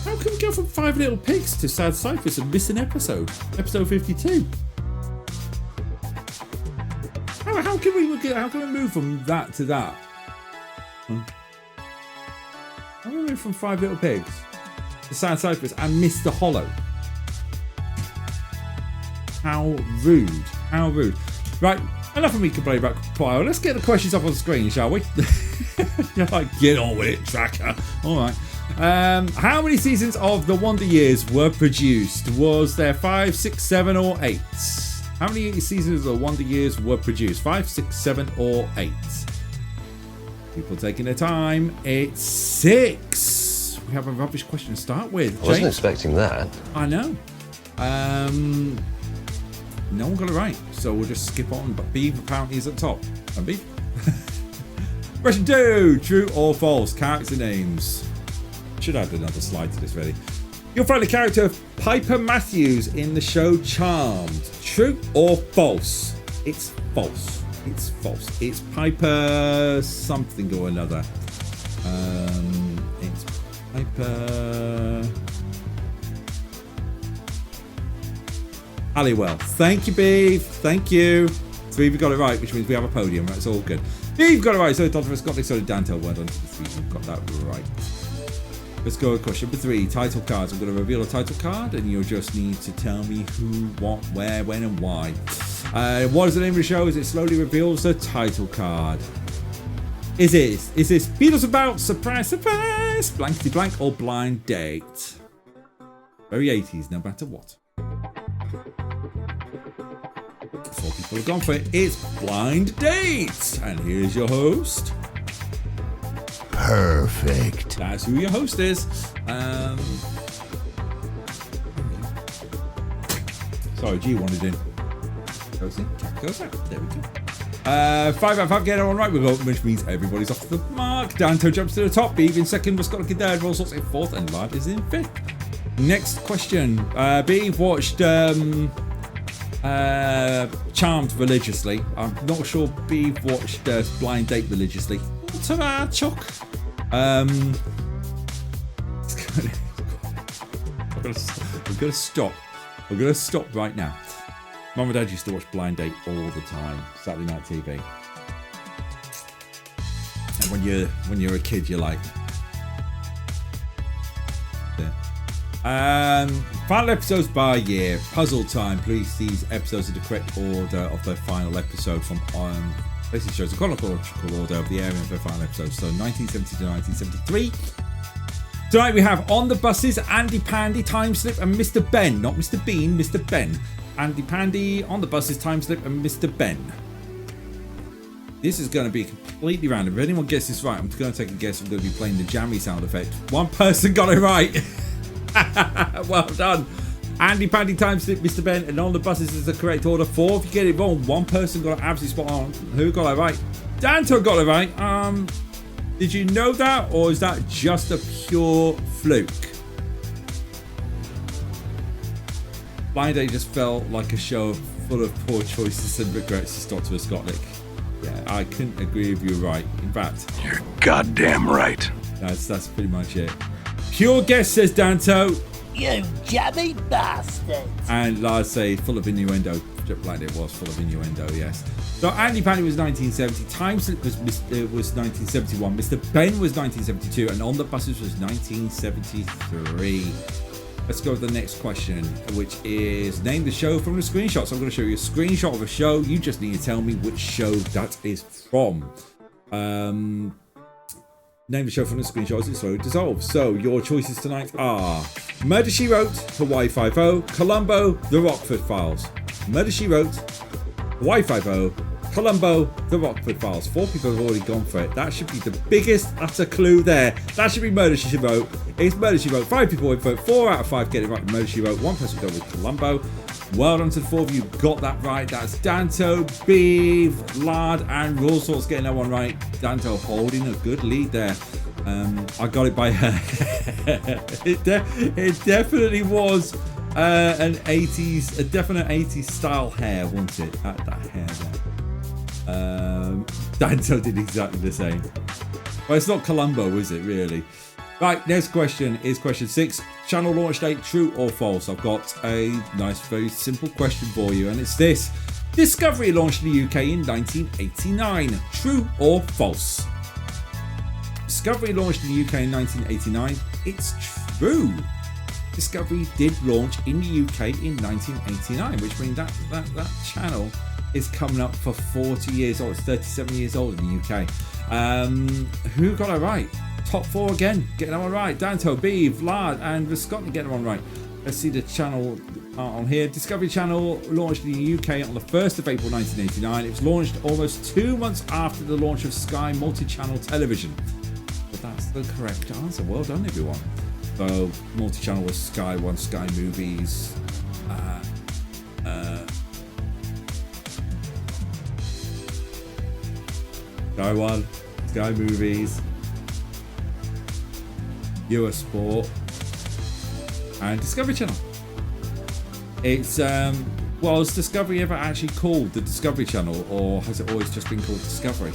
A: How can we go from 5 Little Pigs to South Cyprus and miss an episode? Episode 52. How can we move from that to that? How can we move from 5 Little Pigs to South Cyprus and miss The Hollow? How rude. How rude. Right, enough of me complaining about Poirot. Let's get the questions up on the screen, shall we? You're like, get on with it, tracker. All right. How many seasons of The Wonder Years were produced? Was there 5, 6, 7, or 8? How many seasons of The Wonder Years were produced? 5, 6, 7, or 8? People taking their time. It's 6. We have a rubbish question to start with.
F: I wasn't expecting that.
A: I know. No one got it right, so we'll just skip on. But Beav apparently is at the top. And Beav. Question 2. True or false? Character names. Should add another slide to this, really. You'll find the character of Piper Matthews in the show Charmed. True or false? It's false. It's false. It's Piper something or another. It's Piper Halliwell. Thank you, Beav. Thank you. So we've got it right, which means we have a podium. That's all good. Beav got it right. So Dr. Scott, so Dante, well done to the 3. We've got that right. Let's go with question number 3. Title cards. I'm going to reveal a title card, and you'll just need to tell me who, what, where, when, and why. What is the name of the show as it slowly reveals the title card? Is this Beatles About, Surprise, Surprise, Blankety Blank, or Blind Date? Very 80s, no matter what. 4 people have gone for it. It's Blind Date. And here's your host.
D: Perfect.
A: That's who your host is. Sorry, G wanted in. Goes in, cat goes out. There we go. 5 out of 5 get it all right, which means everybody's off the mark. Danto jumps to the top. Beav in second. We've got a third. Roll sorts in fourth. And Lard is in 5th. Next question. Beav watched Charmed religiously. I'm not sure Beav watched Blind Date religiously. Ta-da, Chuck. I'm gonna stop. I'm gonna stop right now. Mum and Dad used to watch Blind Date all the time, Saturday night TV. And when you're a kid, you're like, yeah. Final episodes by year. Puzzle time. Please these episodes in the correct order of their final episode from basically shows the chronological order of the airing of their final episodes. So 1970 to 1973. Tonight we have On the Buses, Andy Pandy, Time Slip, and Mr. Ben. Not Mr. Bean, Mr. Ben. Andy Pandy, On the Buses, Time Slip, and Mr. Ben. This is going to be completely random. If anyone gets this right, I'm going to take a guess. I'm going to be playing the jammy sound effect. One person got it right. Well done. Andy Pandy, Time Slip, Mr. Ben, and On the Buses is the correct order. 4 if you get it wrong. One person got it absolutely spot on. Who got it right? Danto got it right. Did you know that, or is that just a pure fluke? Blind Date just felt like a show full of poor choices and regrets to Dr. Scottlick. Yeah, I couldn't agree with you right. In fact,
G: you're goddamn right.
A: That's pretty much it. Pure guess, says Danto.
H: You jammy bastard.
A: And Lars say full of innuendo. Blind Date was full of innuendo, yes. So Andy Pandy was 1970, Time Slip was 1971, Mr. Ben was 1972, and On the Buses was 1973. Let's go with the next question, which is name the show from the screenshot. So I'm going to show you a screenshot of a show. You just need to tell me which show that is from. Name the show from the screenshot as it slowly dissolves. So your choices tonight are Murder, She Wrote, Hawaii Five-0, Columbo, The Rockford Files. Murder, She Wrote, Hawaii Five-0, Columbo, The Rockford Files. 4 people have already gone for it. That should be the biggest utter clue there. That should be Murder, She Wrote. It's Murder, She Wrote. 5 people went for it. 4 out of 5 get it right. Murder, She Wrote. 1 person go with Columbo. Well done to the 4 of you. Got that right. That's Danto, Beeve, Lard, and Raw Sorts getting that one right. Danto holding a good lead there. I got it by her. it definitely was an 80s, a definite 80s style hair, wasn't it? That hair there. Danto did exactly the same. Well, it's not Columbo, is it, really? Right, next question is question 6. Channel launch date, true or false? I've got a nice, very simple question for you, and it's this. Discovery launched in the UK in 1989. True or false? Discovery launched in the UK in 1989. It's true. Discovery did launch in the UK in 1989, which means that channel is coming up for 40 years old. It's 37 years old in the UK. Who got it right? Top 4 again, getting that one right. Danto, Beeve, Lard, and Visconti getting that one right. Let's see the channel on here. Discovery Channel launched in the UK on the 1st of April 1989. It was launched almost 2 months after the launch of Sky multi-channel television. But that's the correct answer. Well done, everyone. So multi-channel was Sky One, Sky Movies, Sky One, Sky Movies, US Sport, and Discovery Channel. It's was Discovery ever actually called the Discovery Channel, or has it always just been called Discovery?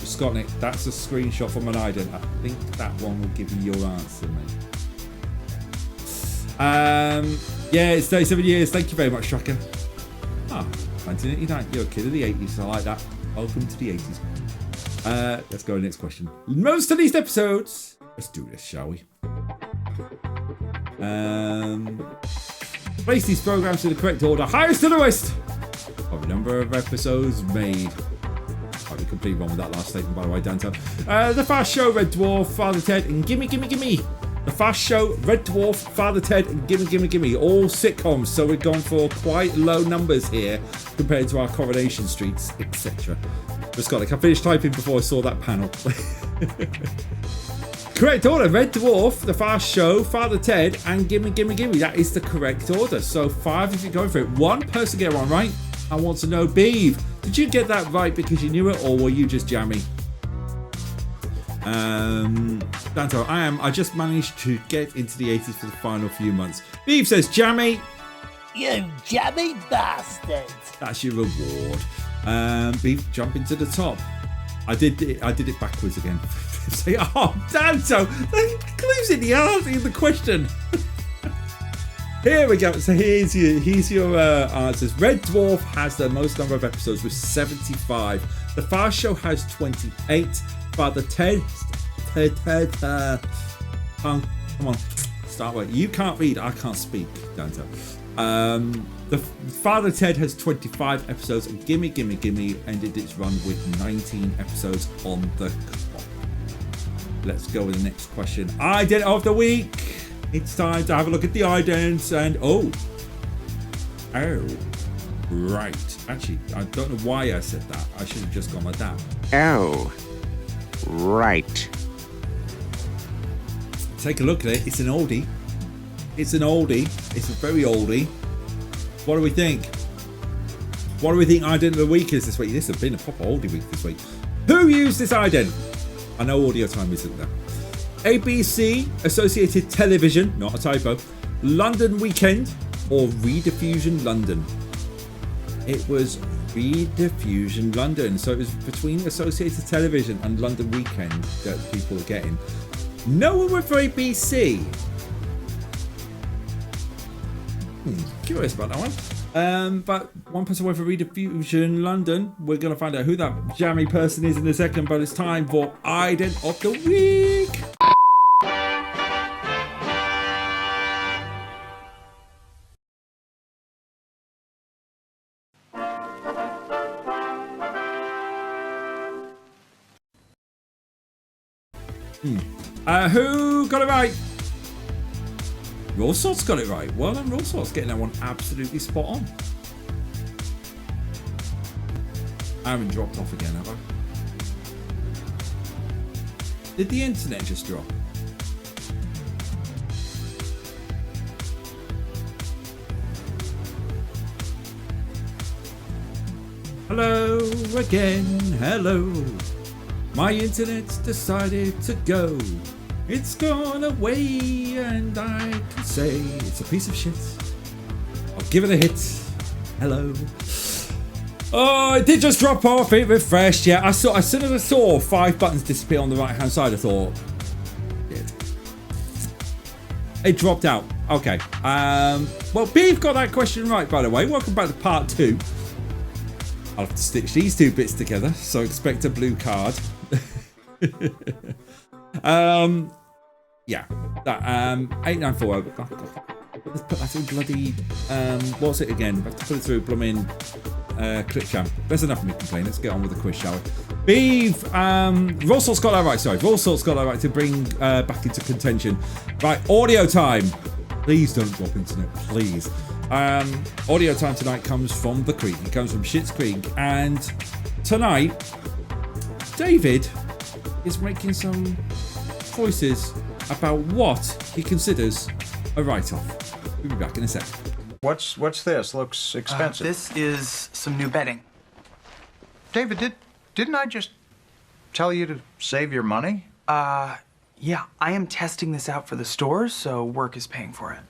A: Scott, that's a screenshot from an ident. I think that one will give you your answer, mate. Yeah, it's 37 years. Thank you very much, Tracker. 1989. You're a kid of the 80s. I like that. Welcome to the 80s. Let's go to the next question. Most of these episodes. Let's do this, shall we? Place these programs in the correct order. Highest to lowest of number of episodes made. I'll be completely wrong with that last statement, by the way, Danto. The Fast Show, Red Dwarf, Father Ted, and Gimme Gimme Gimme. The Fast Show, Red Dwarf, Father Ted, and Gimme Gimme Gimme. All sitcoms, so we've gone for quite low numbers here compared to our Coronation Streets, etc. But Scott, I finished typing before I saw that panel. Correct order: Red Dwarf, The Fast Show, Father Ted, and Gimme Gimme Gimme. That is the correct order. So 5 if you're going for it. One person get one right. I want to know, Beeve, did you get that right because you knew it, or were you just jammy? Danto, I just managed to get into the 80s for the final few months. Beeve says jammy.
H: You jammy bastard.
A: That's your reward. Beeve, jump into the top. I did it backwards again. Say, oh, Danto, that clues in the answer in the question. Here we go. So here's your answers. Red Dwarf has the most number of episodes with 75. The Fast Show has 28. Father Ted, come on, start with. You can't read, I can't speak, Danto. The Father Ted has 25 episodes, and Gimme Gimme Gimme ended its run with 19 episodes on the clock. Let's go with the next question. Ident of the week. It's time to have a look at the idents, and oh, right. Actually, I don't know why I said that. I should have just gone like that.
C: Oh, right.
A: Take a look at it. It's an oldie. It's an oldie. It's a very oldie. What do we think? What do we think ident of the week is this week? This has been a proper oldie week this week. Who used this ident? I know audio time isn't there. ABC, Associated Television, not a typo, London Weekend, or Rediffusion London? It was Rediffusion London. So it was between Associated Television and London Weekend that people were getting. No one went for ABC. Curious about that one. But one person went for Rediffusion London. We're going to find out who that jammy person is in a second, but it's time for ident of the week. Who got it right? Raw Salt's got it right. Well done, Raw Salt's getting that one absolutely spot on. I haven't dropped off again, have Did the internet just drop? Hello again, hello. My internet's decided to go. It's gone away and I can say it's a piece of shit. I'll give it a hit. Hello. Oh, it did just drop off. It refreshed. Yeah, as soon as I saw 5 buttons disappear on the right hand side, I thought it dropped out. Okay. Well, Beef got that question right, by the way. Welcome back to part 2. I'll have to stitch these 2 bits together, so expect a blue card. Yeah, that 894. Oh, God. Let's put that through bloody what's it again? I have to put it through blooming clip champ. There's enough of me complaining. Let's get on with the quiz, shall we? Beef, Raw Salt's got that right. Sorry, Raw Salt's got that right to bring back into contention. Right, audio time. Please don't drop internet, please. Audio time tonight comes from the Creek. It comes from Schitt's Creek, and tonight David is making some choices about what he considers a write-off. We'll be back in a sec.
F: What's this? Looks expensive.
I: This is some new bedding.
F: David, didn't I just tell you to save your money?
I: Yeah, I am testing this out for the stores, so work is paying for it.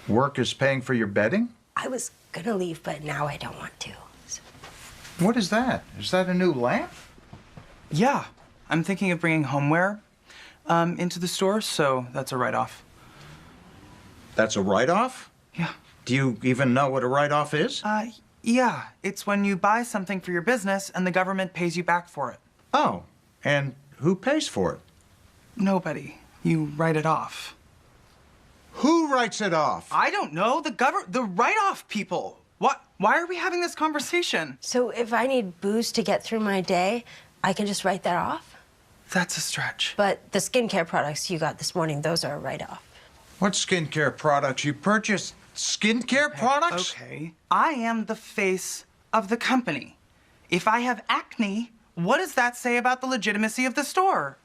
F: Work is paying for your bedding?
J: I was gonna leave, but now I don't want to. So.
F: What is that? Is that a new lamp?
I: Yeah, I'm thinking of bringing homeware into the store, so that's a write-off.
F: That's a write-off?
I: Yeah.
F: Do you even know what a write-off is?
I: Yeah. It's when you buy something for your business and the government pays you back for it.
F: Oh, and who pays for it?
I: Nobody. You write it off.
F: Who writes it off?
I: I don't know. The write-off people. What? Why are we having this conversation?
J: So if I need booze to get through my day, I can just write that off?
I: That's a stretch.
J: But the skincare products you got this morning, those are a write-off.
F: What skincare products? You purchased skincare products?
I: Okay. I am the face of the company. If I have acne, what does that say about the legitimacy of the store?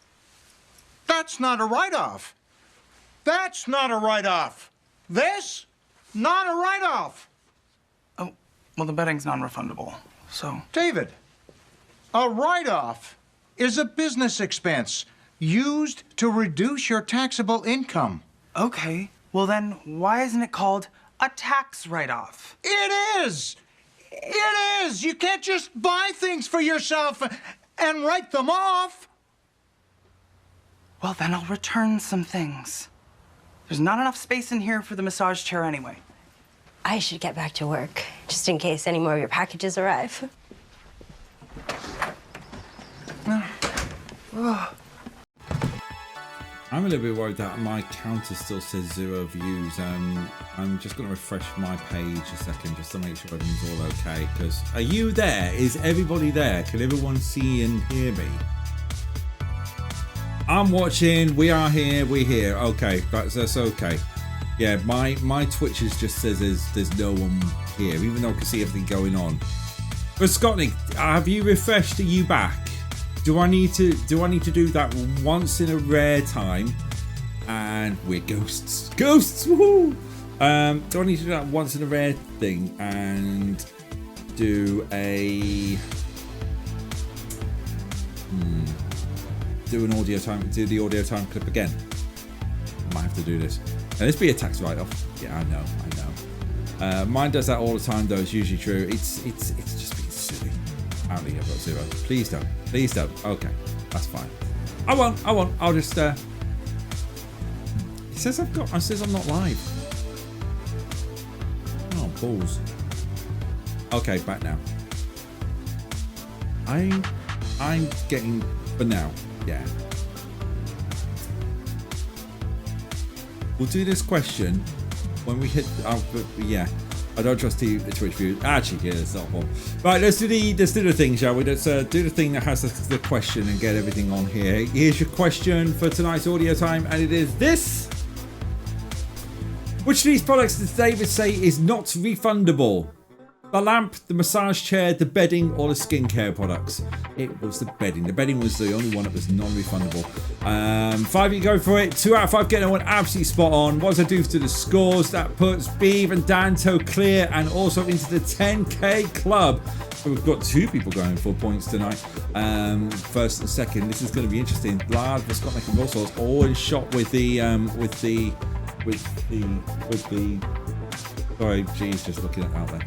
F: That's not a write-off. That's not a write-off. This? Not a write-off.
I: Oh, well, the bedding's non-refundable, so...
F: David, a write-off is a business expense used to reduce your taxable income.
I: Okay, well then, why isn't it called a tax write-off?
F: It is! It is! You can't just buy things for yourself and write them off.
I: Well, then I'll return some things. There's not enough space in here for the massage chair anyway.
J: I should get back to work, just in case any more of your packages arrive.
A: I'm a little bit worried that my counter still says 0 views. I'm just going to refresh my page a second just to make sure everything's all okay. Because are you there? Is everybody there? Can everyone see and hear me? I'm watching. We are here. We're here. Okay, that's okay. Yeah, my Twitches just says there's no one here, even though I can see everything going on. But Scotty, have you refreshed? Are you back? Do I need to do that once in a rare time? And we're ghosts. Ghosts! Woohoo! Do I need to do that once in a rare thing and do a do the audio time clip again? I might have to do this. Now, this be a tax write-off. Yeah, I know. Mine does that all the time though. It's usually true. It's just being silly. Apparently I've got 0. Please don't. Please don't. Okay, that's fine. I won't. I'll just. It says It says I'm not live. Oh, balls. Okay, back now. I'm getting for now. Yeah. We'll do this question when we hit. Yeah. I don't trust the Twitch view. Actually, yeah, it's not one. Right, let's do the thing, shall we? Let's do the thing that has the question and get everything on here. Here's your question for tonight's audio time, and it is this: which of these products does David say is not refundable? the lamp, the massage chair, the bedding, or the skincare products? It was the bedding. The bedding was the only one that was non-refundable. 5 you go for it. 2 out of 5 getting one absolutely spot on. What does I do to the scores? That puts Beeve and Danto clear and also into the 10k club. So we've got 2 people going for points tonight. First and second. This is going to be interesting. Lard for Scott making all sorts. Always shot with the sorry, G's just looking at out there.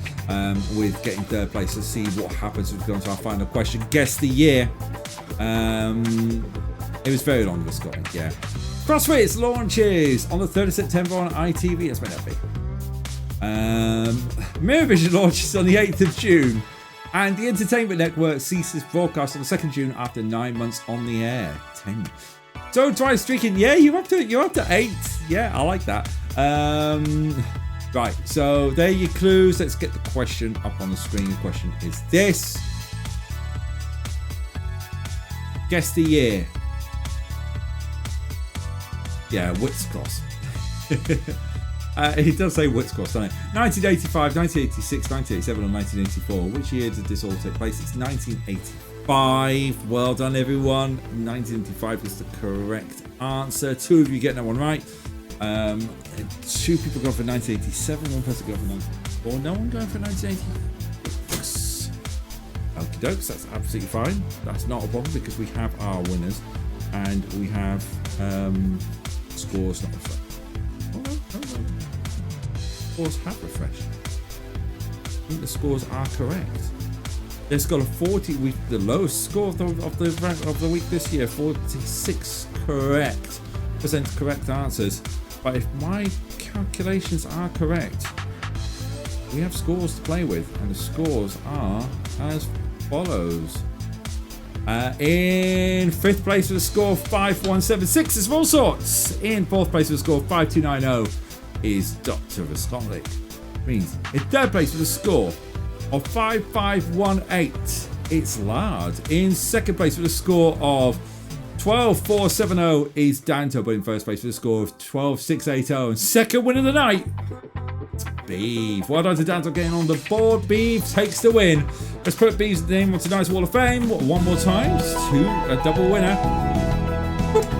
A: With getting third place. Let's see what happens if we go on to our final question. Guess the year. It was very long with Scotland, yeah. CrossFit launches on the 3rd of September on ITV. That's meant to be. Mirror Vision launches on the 8th of June. And the Entertainment Network ceases broadcast on the 2nd of June after 9 months on the air. 10. So try streaking. Yeah, you're up to 8. Yeah, I like that. Right, so there are your clues. Let's get the question up on the screen. The question is this. Guess the year. Yeah, Whit's Cross. It does say Whit's Cross, doesn't it? 1985, 1986, 1987 or 1984. Which year did this all take place? It's 1985. Well done, everyone. 1985 is the correct answer. 2 of you getting that one right. 2 people going for 1987, 1 person going for 1984, no one going for 1986. Okie dokes, that's absolutely fine. That's not a problem because we have our winners and we have scores not refreshed. Scores have refreshed. I think the scores are correct. There's got a 40. The lowest score of the week this year, 46 correct answers. But if my calculations are correct, we have scores to play with, and the scores are as follows. In 5th place with a score of 5176 is All Sorts. In 4th place with a score of 5290 is Dr. Visconti. Means in 3rd place with a score of 5518 it's Lard. In 2nd place with a score of 12470 is Danto, but in 1st place with a score of 12680. And 2nd win of the night, Beeve. Well done to Danto getting on the board. Beeve takes the win. Let's put Beeve's name on tonight's Wall of Fame one more time. A double winner.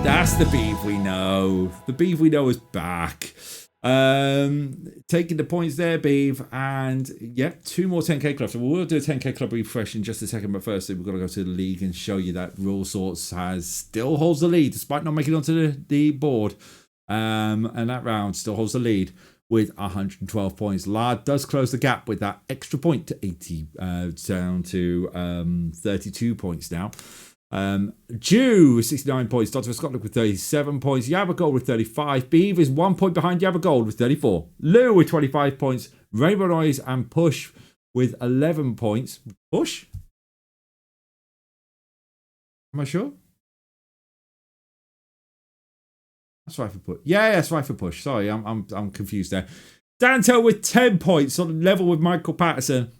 A: That's the Beeve we know. The Beeve we know is back. Taking the points there, Beeve, and yep, 2 more 10k clubs. So we'll do a 10k club refresh in just a second, but first we've got to go to the league and show you that All Sorts still holds the lead despite not making it onto the board. And that round still holds the lead with 112 points. Lard does close the gap with that extra point to 80, down to 32 points now. Jew 69 points, Dr. Scotland with 37 points, Yabba Gold with 35, Beeve is 1 point behind Yabba Gold with 34, Lou with 25 points, Rainbow Noise and Push with 11 points. Push? Am I sure? That's right for Push. Yeah, that's right for Push. Sorry, I'm confused there. Danto with 10 points on level with Michael Patterson,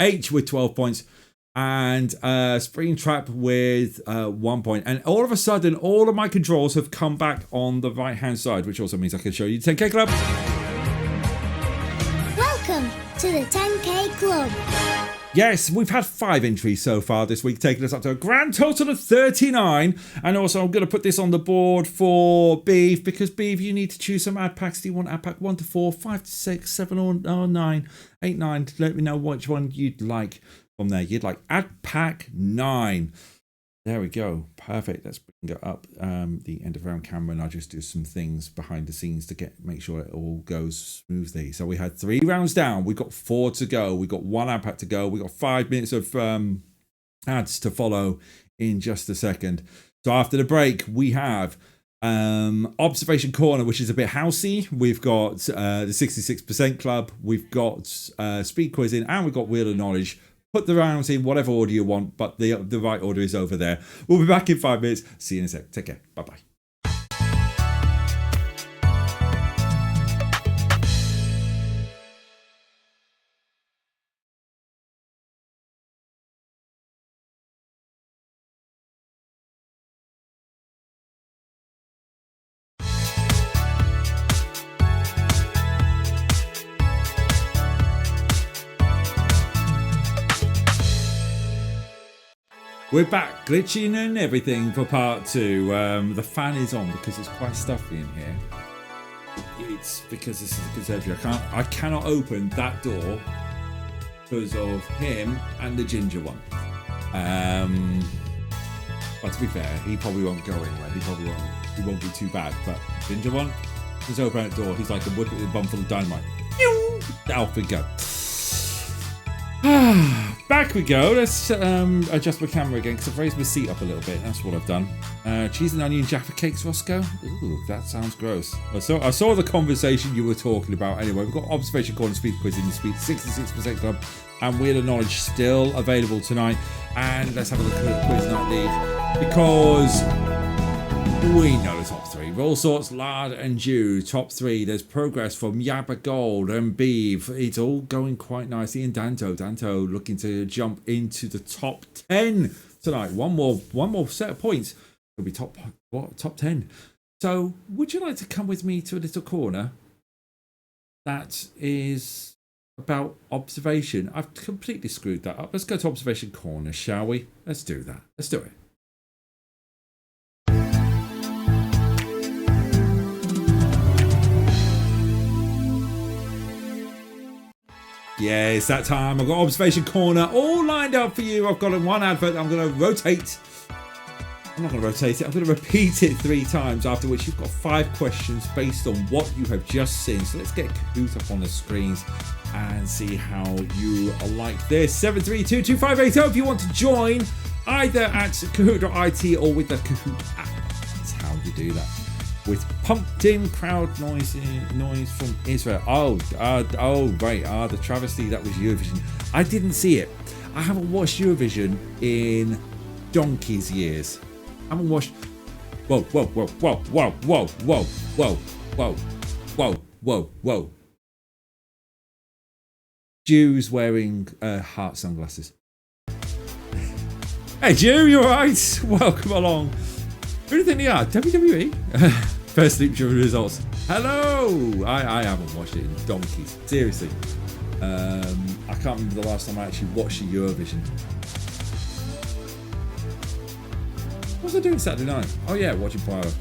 A: H with 12 points. And Springtrap with 1 point. And all of a sudden, all of my controls have come back on the right-hand side, which also means I can show you the 10k club.
B: Welcome to the 10k club.
A: Yes, we've had 5 entries so far this week, taking us up to a grand total of 39. And also, I'm going to put this on the board for Beeve, because Beeve, you need to choose some ad packs. Do you want ad pack 1 to 4, 5 to 6, 7 or 9, 8, 9? Let me know which one you'd like. From there, you'd like ad pack 9. There we go. Perfect. Let's bring it up the end of round camera, and I'll just do some things behind the scenes to make sure it all goes smoothly. So we had 3 rounds down. We've got 4 to go. We've got 1 ad pack to go. We've got 5 minutes of ads to follow in just a second. So after the break, we have Observation Corner, which is a bit housey. We've got the 66% Club. We've got Speed Quizzing, and we've got Wheel of Knowledge. Put the rounds in whatever order you want, but the right order is over there. We'll be back in 5 minutes. See you in a sec. Take care. Bye-bye. We're back, glitching and everything for part 2. The fan is on because it's quite stuffy in here. It's because this is a conservatory. I cannot open that door because of him and the ginger one. But to be fair, he probably won't go anywhere. He won't be too bad. But ginger one, just open that door. He's like a whip with a bum full of dynamite. Off we go. Back we go. Let's adjust my camera again because I've raised my seat up a little bit. That's what I've done. Cheese and onion Jaffa cakes, Roscoe. Ooh, that sounds gross. I saw the conversation you were talking about. Anyway, we've got observation corner, speed quiz in the speed 66% club, and Wheel of Knowledge still available tonight. And let's have a look at the quiz night league because we know the top 3. All sorts, lard and Jew. Top 3. There's progress from Yabba Gold and Beeve. It's all going quite nicely. And Danto looking to jump into the top 10 tonight. One more set of points. It'll be top 10. So would you like to come with me to a little corner that is about observation? I've completely screwed that up. Let's go to observation corner, shall we? Let's do that. Let's do it. Yeah, it's that time. I've got observation corner all lined up for you. I've got one advert I'm going to rotate. I'm not going to rotate it. I'm going to repeat it 3 times, after which you've got 5 questions based on what you have just seen. So let's get Kahoot up on the screens and see how you like this. 7322580 if you want to join either at Kahoot.it or with the Kahoot app. That's how you do that. With pumped-in crowd noise from Israel. The travesty that was Eurovision. I didn't see it. I haven't watched Eurovision in donkey's years. I haven't watched. Whoa. Jews wearing heart sunglasses. Hey, Jew, you alright? Welcome along. Who do you think they are? WWE? First sleep jury results. Hello! I haven't watched it in donkeys. Seriously. I can't remember the last time I actually watched a Eurovision. What was I doing Saturday night? Oh yeah, watching Poirot.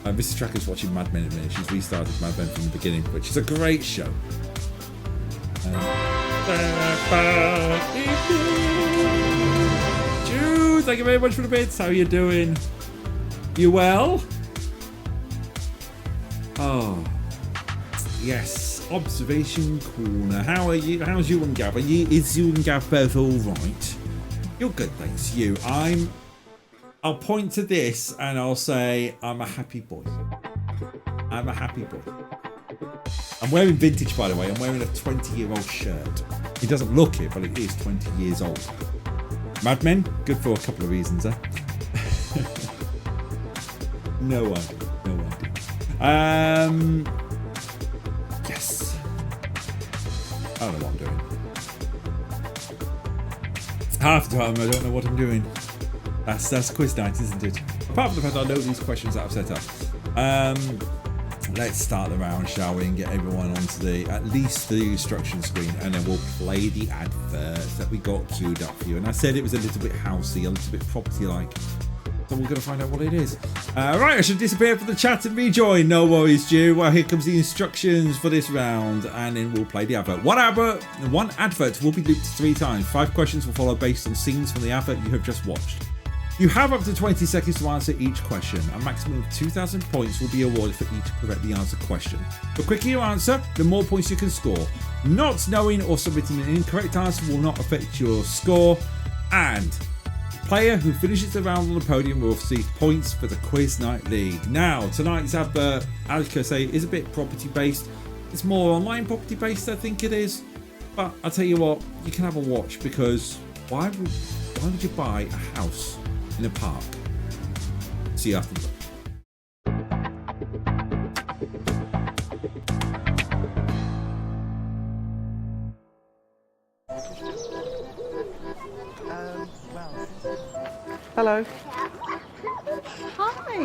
A: Mrs. Tracker's watching Mad Men at the minute. She's restarted Mad Men from the beginning, which is a great show. Jude, thank you very much for the bits. How are you doing? You well? Oh, yes. Observation corner. How are you? How's you and Gav? Is you and Gav both all right? You're good, thanks. You. I'll point to this and I'll say I'm a happy boy. I'm a happy boy. I'm wearing vintage, by the way. I'm wearing a 20-year-old shirt. It doesn't look it, but it is 20 years old. Mad Men, good for a couple of reasons, huh? No idea. Yes. I don't know what I'm doing. Half the time I don't know what I'm doing. That's quiz night, isn't it? Apart from the fact I know these questions that I've set up. Let's start the round, shall we, and get everyone onto at least the instruction screen, and then we'll play the adverts that we got queued up for you. And I said it was a little bit housey, a little bit property-like. So we're going to find out what it is. Right, I should disappear for the chat and rejoin. No worries, Stu. Well, here comes the instructions for this round, and then we'll play the advert. One advert will be looped 3 times. 5 questions will follow based on scenes from the advert you have just watched. You have up to 20 seconds to answer each question. A maximum of 2,000 points will be awarded for each correctly answered question. The quicker you answer, the more points you can score. Not knowing or submitting an incorrect answer will not affect your score. And the player who finishes the round on the podium will receive points for the Quiz Night League. Now, tonight's advert, as I say, is a bit property based. It's more online property based, I think it is. But I'll tell you what, you can have a watch, because why would you buy a house in a park? See you after the break.
K: Hello.
L: Hi.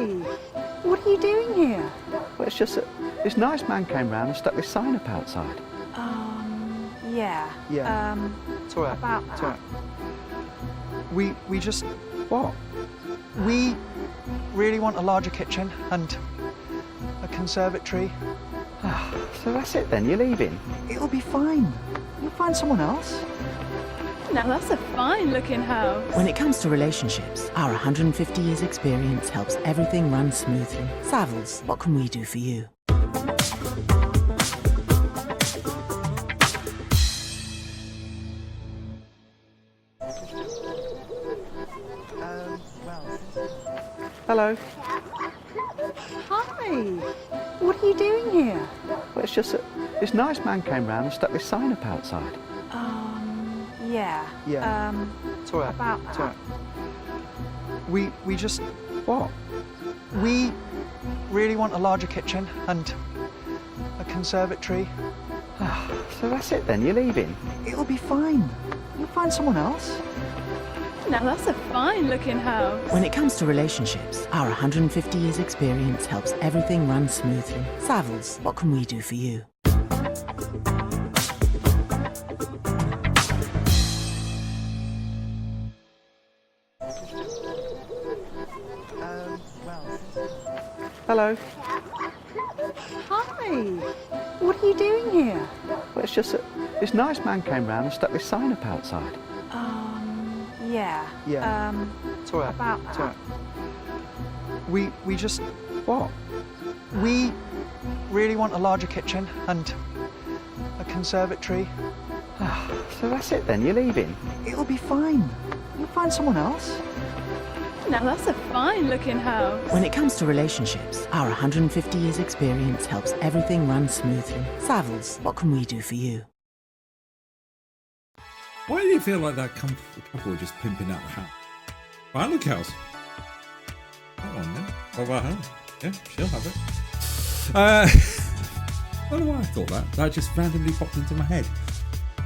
L: What are you doing here?
K: Well, it's just that this nice man came round and stuck this sign up outside.
L: Yeah.
K: Yeah. It's all right.
L: About
K: It's
L: that.
K: all right. We just... What? We really want a larger kitchen and a conservatory. So that's it then, you're leaving? It'll be fine. You'll find someone else.
L: Now that's a fine-looking house.
M: When it comes to relationships, our 150 years experience helps everything run smoothly. Savills, what can we do for you?
K: Hello.
L: Hi. What are you doing here?
K: Well, it's just that this nice man came round and stuck this sign up outside.
L: Yeah.
K: Yeah. It's all right.
L: About
K: It's all right. We just... What? We really want a larger kitchen and a conservatory. So that's it then, you're leaving? It'll be fine. You'll find someone else.
L: Now that's a fine-looking house.
M: When it comes to relationships, our 150 years experience helps everything run smoothly. Savills, what can we do for you?
K: Hello.
L: Hi. What are you doing here?
K: Well, it's just that this nice man came round and stuck this sign up outside.
L: Yeah.
K: Yeah. It's all right.
L: About
K: It's all right. We just... What? We really want a larger kitchen and a conservatory. So that's it then, you're leaving? It'll be fine. You'll find someone else.
L: Now that's a fine-looking house.
M: When it comes to relationships, our 150 years experience helps everything run smoothly. Savills, what can we do for you?
A: Why do you feel like that couple were just pimping out the house? Fine look house. Come on then. What about her? Yeah, she'll have it. I don't know why I thought that. That just randomly popped into my head.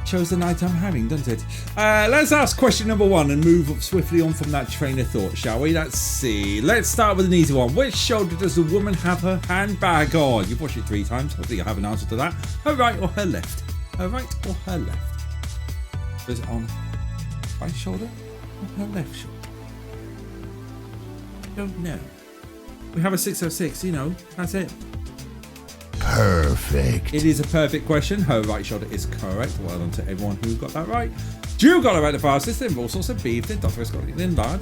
A: Shows the night I'm having, doesn't it? Let's ask question number 1 and move swiftly on from that train of thought, shall we? Let's see. Let's start with an easy one. Which shoulder does the woman have her handbag on? You've watched it 3 times. Hopefully you have an answer to that. Her right or her left? Her right or her left? Is it on right shoulder or her left shoulder? I don't know. We have a 606, you know, that's it.
D: Perfect.
A: It is a perfect question. Her right shoulder is correct. Well done to everyone who got that right. Drew got it right the fastest. Then all sorts of beef. Then Dr. Scott. Then Lard.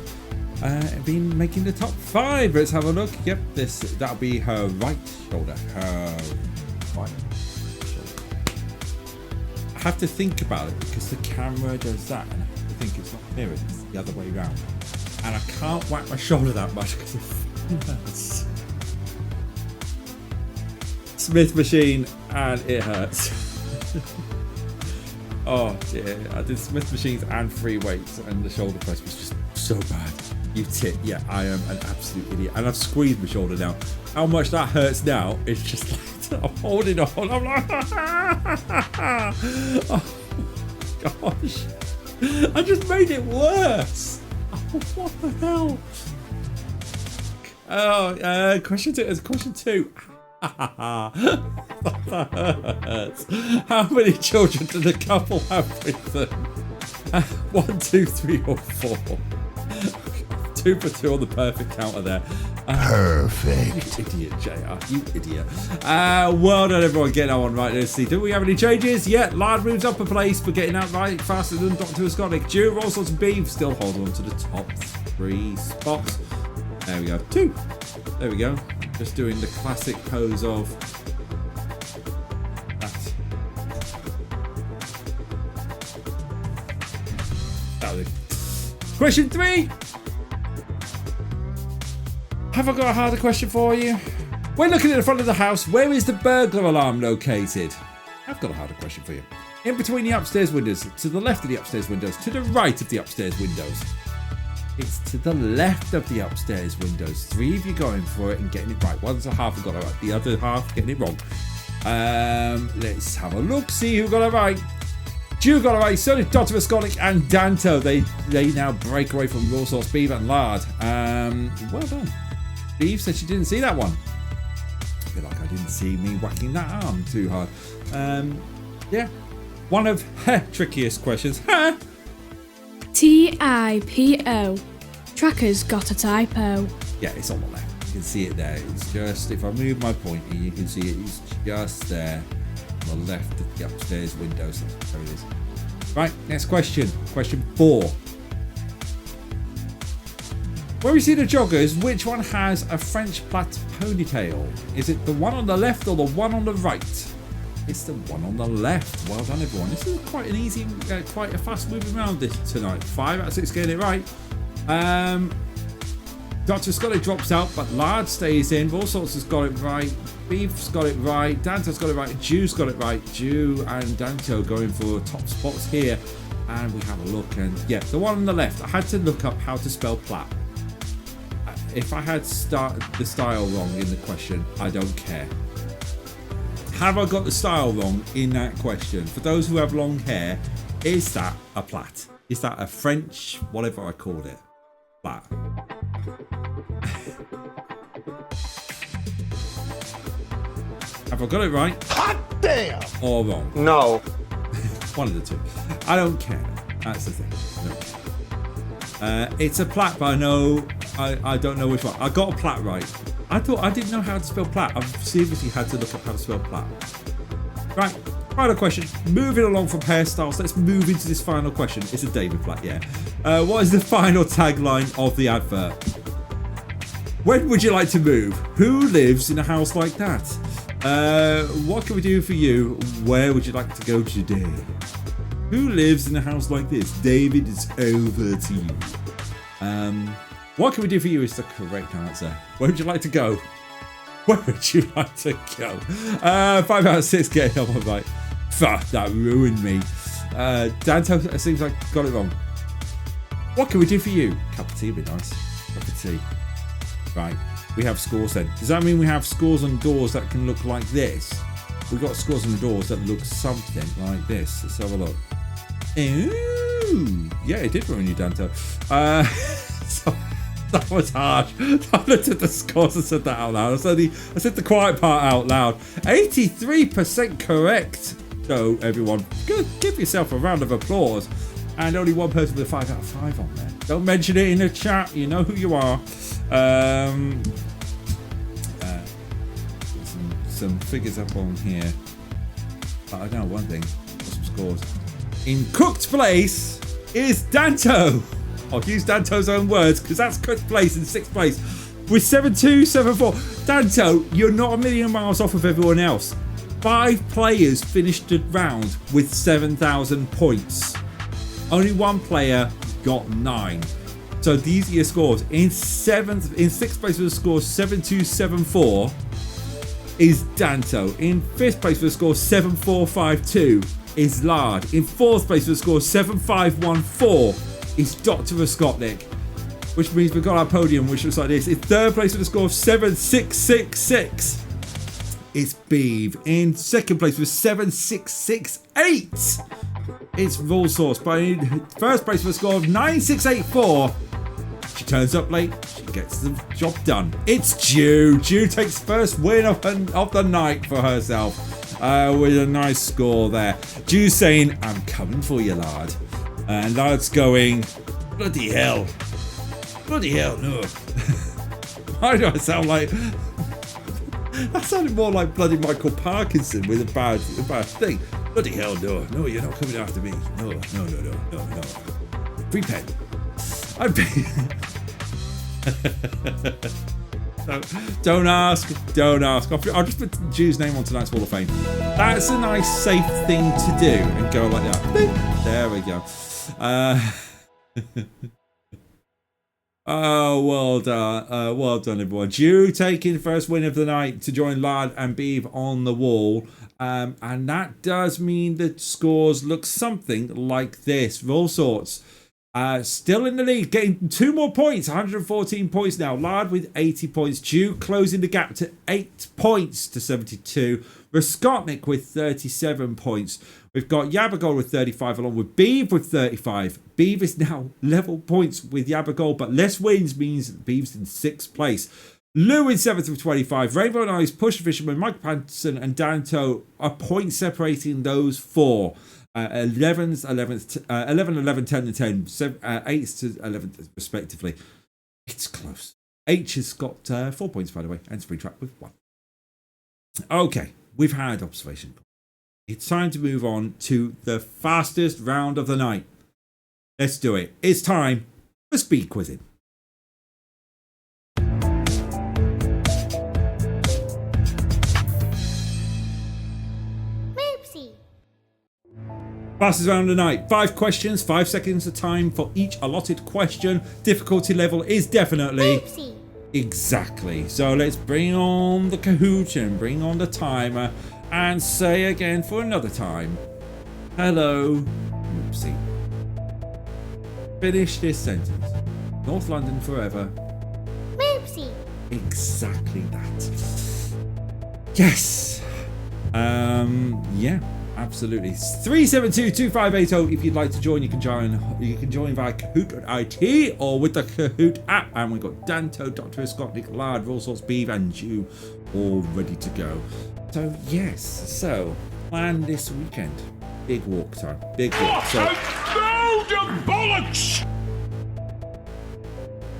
A: Been making the top 5. Let's have a look. Yep, that'll be her right shoulder. Her right shoulder. I have to think about it because the camera does that, and I have to think it's not mirrored. It's the other way around. And I can't whack my shoulder that much because it hurts. Smith machine, and it hurts. Oh dear, I did Smith machines and free weights, and the shoulder press was just so bad. You tit, yeah, I am an absolute idiot, and I've squeezed my shoulder now. How much that hurts now is just like I'm holding on. I'm like, oh gosh, I just made it worse. Oh, what the hell? Oh, question 2. That hurts. How many children did the couple have with them? 1, 2, 3, or 4? 2 for 2 on the perfect counter there.
D: Perfect.
A: You idiot, JR. You idiot. Well done, everyone. Getting that one right. Let's see. Do we have any changes? Yeah, Lard moves up a place, but getting out right faster than Dr. Scottick. Drew, rolls on some beef. Still holding on to the top 3 spots. There we go. 2. There we go. Just doing the classic pose of that. That'll do. Question 3. Have I got a harder question for you? When looking at the front of the house, where is the burglar alarm located? I've got a harder question for you. In between the upstairs windows, to the left of the upstairs windows, to the right of the upstairs windows. It's to the left of the upstairs windows. 3 of you going for it and getting it right. One's a half got it right. The other half getting it wrong. Let's have a look. See who got it right. Drew got it right. So did Dr. Visconic and Danto. They now break away from raw sauce beef and lard. Well done. Eve said she didn't see that one. I feel like I didn't see me whacking that arm too hard. Yeah. One of her trickiest questions.
L: Typo. Tracker's got a typo.
A: Yeah, it's on the left. You can see it there. It's just, if I move my pointer, you can see it. It's just there on the left of the upstairs windows. There it is. Right, next question. Question 4. Where we see the joggers, which one has a French plait ponytail? Is it the one on the left or the one on the right? It's the one on the left. Well done, everyone. This is quite an easy, quite a fast moving round this tonight. 5 out of 6 getting it right. Dr. Scotty drops out, but Lard stays in. All sorts has got it right. Beef's got it right. Danto's got it right. Jew's got it right. Jew and Danto going for top spots here. And we have a look, and yeah, the one on the left. I had to look up how to spell plat. If I had started the style wrong in the question, I don't care. Have I got the style wrong in that question? For those who have long hair, is that a plait? Is that a French, whatever I called it, plait? Have I got it right?
D: Hot damn!
A: Or wrong?
C: No.
A: One of the two. I don't care. That's the thing. It's a plait, but I don't know which one. I got a plait right. I thought I didn't know how to spell plait. I've seriously had to look up how to spell plait. Right, final question. Moving along from hairstyles, let's move into this final question. It's a David Platt, yeah. What is the final tagline of the advert? When would you like to move? Who lives in a house like that? What can we do for you? Where would you like to go today? Who lives in a house like this? David, it's over to you. What can we do for you is the correct answer. Where would you like to go? Where would you like to go? 5 out of 6 getting on right. Fuck, that ruined me. Danto seems like got it wrong. What can we do for you? Cup of tea would be nice. Cup of tea. Right, we have scores then. Does that mean we have scores on doors that can look like this? We've got scores on doors that look something like this. Let's have a look. Ooh, yeah, it did ruin you, Danto. So that was harsh. I looked at the scores and said that out loud. I said the quiet part out loud. 83% correct. So everyone, give yourself a round of applause. And only one person with a 5 out of 5 on there. Don't mention it in the chat. You know who you are. Some figures up on here. But I know one thing. Some scores. In cooked place is Danto. I'll use Danto's own words because that's cooked place in 6th place with 7-2-7-4. Danto, you're not a million miles off of everyone else. 5 players finished the round with 7,000 points. Only 1 player got 9. So these are your scores. In 6th place with a score 7-2-7-4 is Danto. In 5th place with a score 7-4-5-2 is Lard. In 4th place with a score 7-5-1-4 is Dr. Skotnik, which means we've got our podium, which looks like this. In 3rd place with a score of 7-6-6-6 is Beeve. In 2nd place with 7-6-6-8 it's Rule Source. But in 1st place with a score of 9-6-8-4, she turns up late, she gets the job done. It's Jew. Jew takes first win of the night for herself with a nice score there. Jew saying, I'm coming for you, lad. And Lard's going, bloody hell. Bloody hell, no. Why do I sound like... That sounded more like bloody Michael Parkinson with a bad thing. Bloody hell, no. No, you're not coming after me. No. Free pen. I'm Don't ask. I'll just put Jew's name on tonight's Hall of Fame. That's a nice, safe thing to do. And go like that. There we go. Oh, well done, everyone. Jew taking first win of the night to join Lard and Beeve on the wall. And that does mean the scores look something like this. For all sorts. Still in the lead, getting 2 more points, 114 points now. Lard with 80 points. Jew closing the gap to 8 points to 72. Raskotnik with 37 points. We've got Yabagol with 35 along with Beeve with 35. Beeve is now level points with Yabagol, but less wins means Beeve's in 6th place. Lou in 7th with 25. Rainbow and Eyes, Push Fisherman, Mike Patterson and Danto are points separating those 4. 11s, 11, 11, 10, and 10. 8s to 11, respectively. It's close. H has got 4 points, by the way, and Spring Track with 1. Okay, we've had observation. It's time to move on to the fastest round of the night. Let's do it. It's time for speed quizzing.
B: Moopsie.
A: Fastest round of the night. 5 questions, 5 seconds of time for each allotted question. Difficulty level is definitely...
B: Moopsie.
A: Exactly. So let's bring on the Kahoot and bring on the timer and say again for another time. Hello. Oopsie. Finish this sentence. North London forever.
B: Moopsie.
A: Exactly that. Yes. Yeah, absolutely. 372-2580. If you'd like to join, you can join via Kahoot.it or with the Kahoot app. And we've got Danto, Dr. Scott, Nick Lard, Raw Sauce Beef, and you all ready to go. So yes, so plan this weekend. Big walk time. Big walk. So bollocks!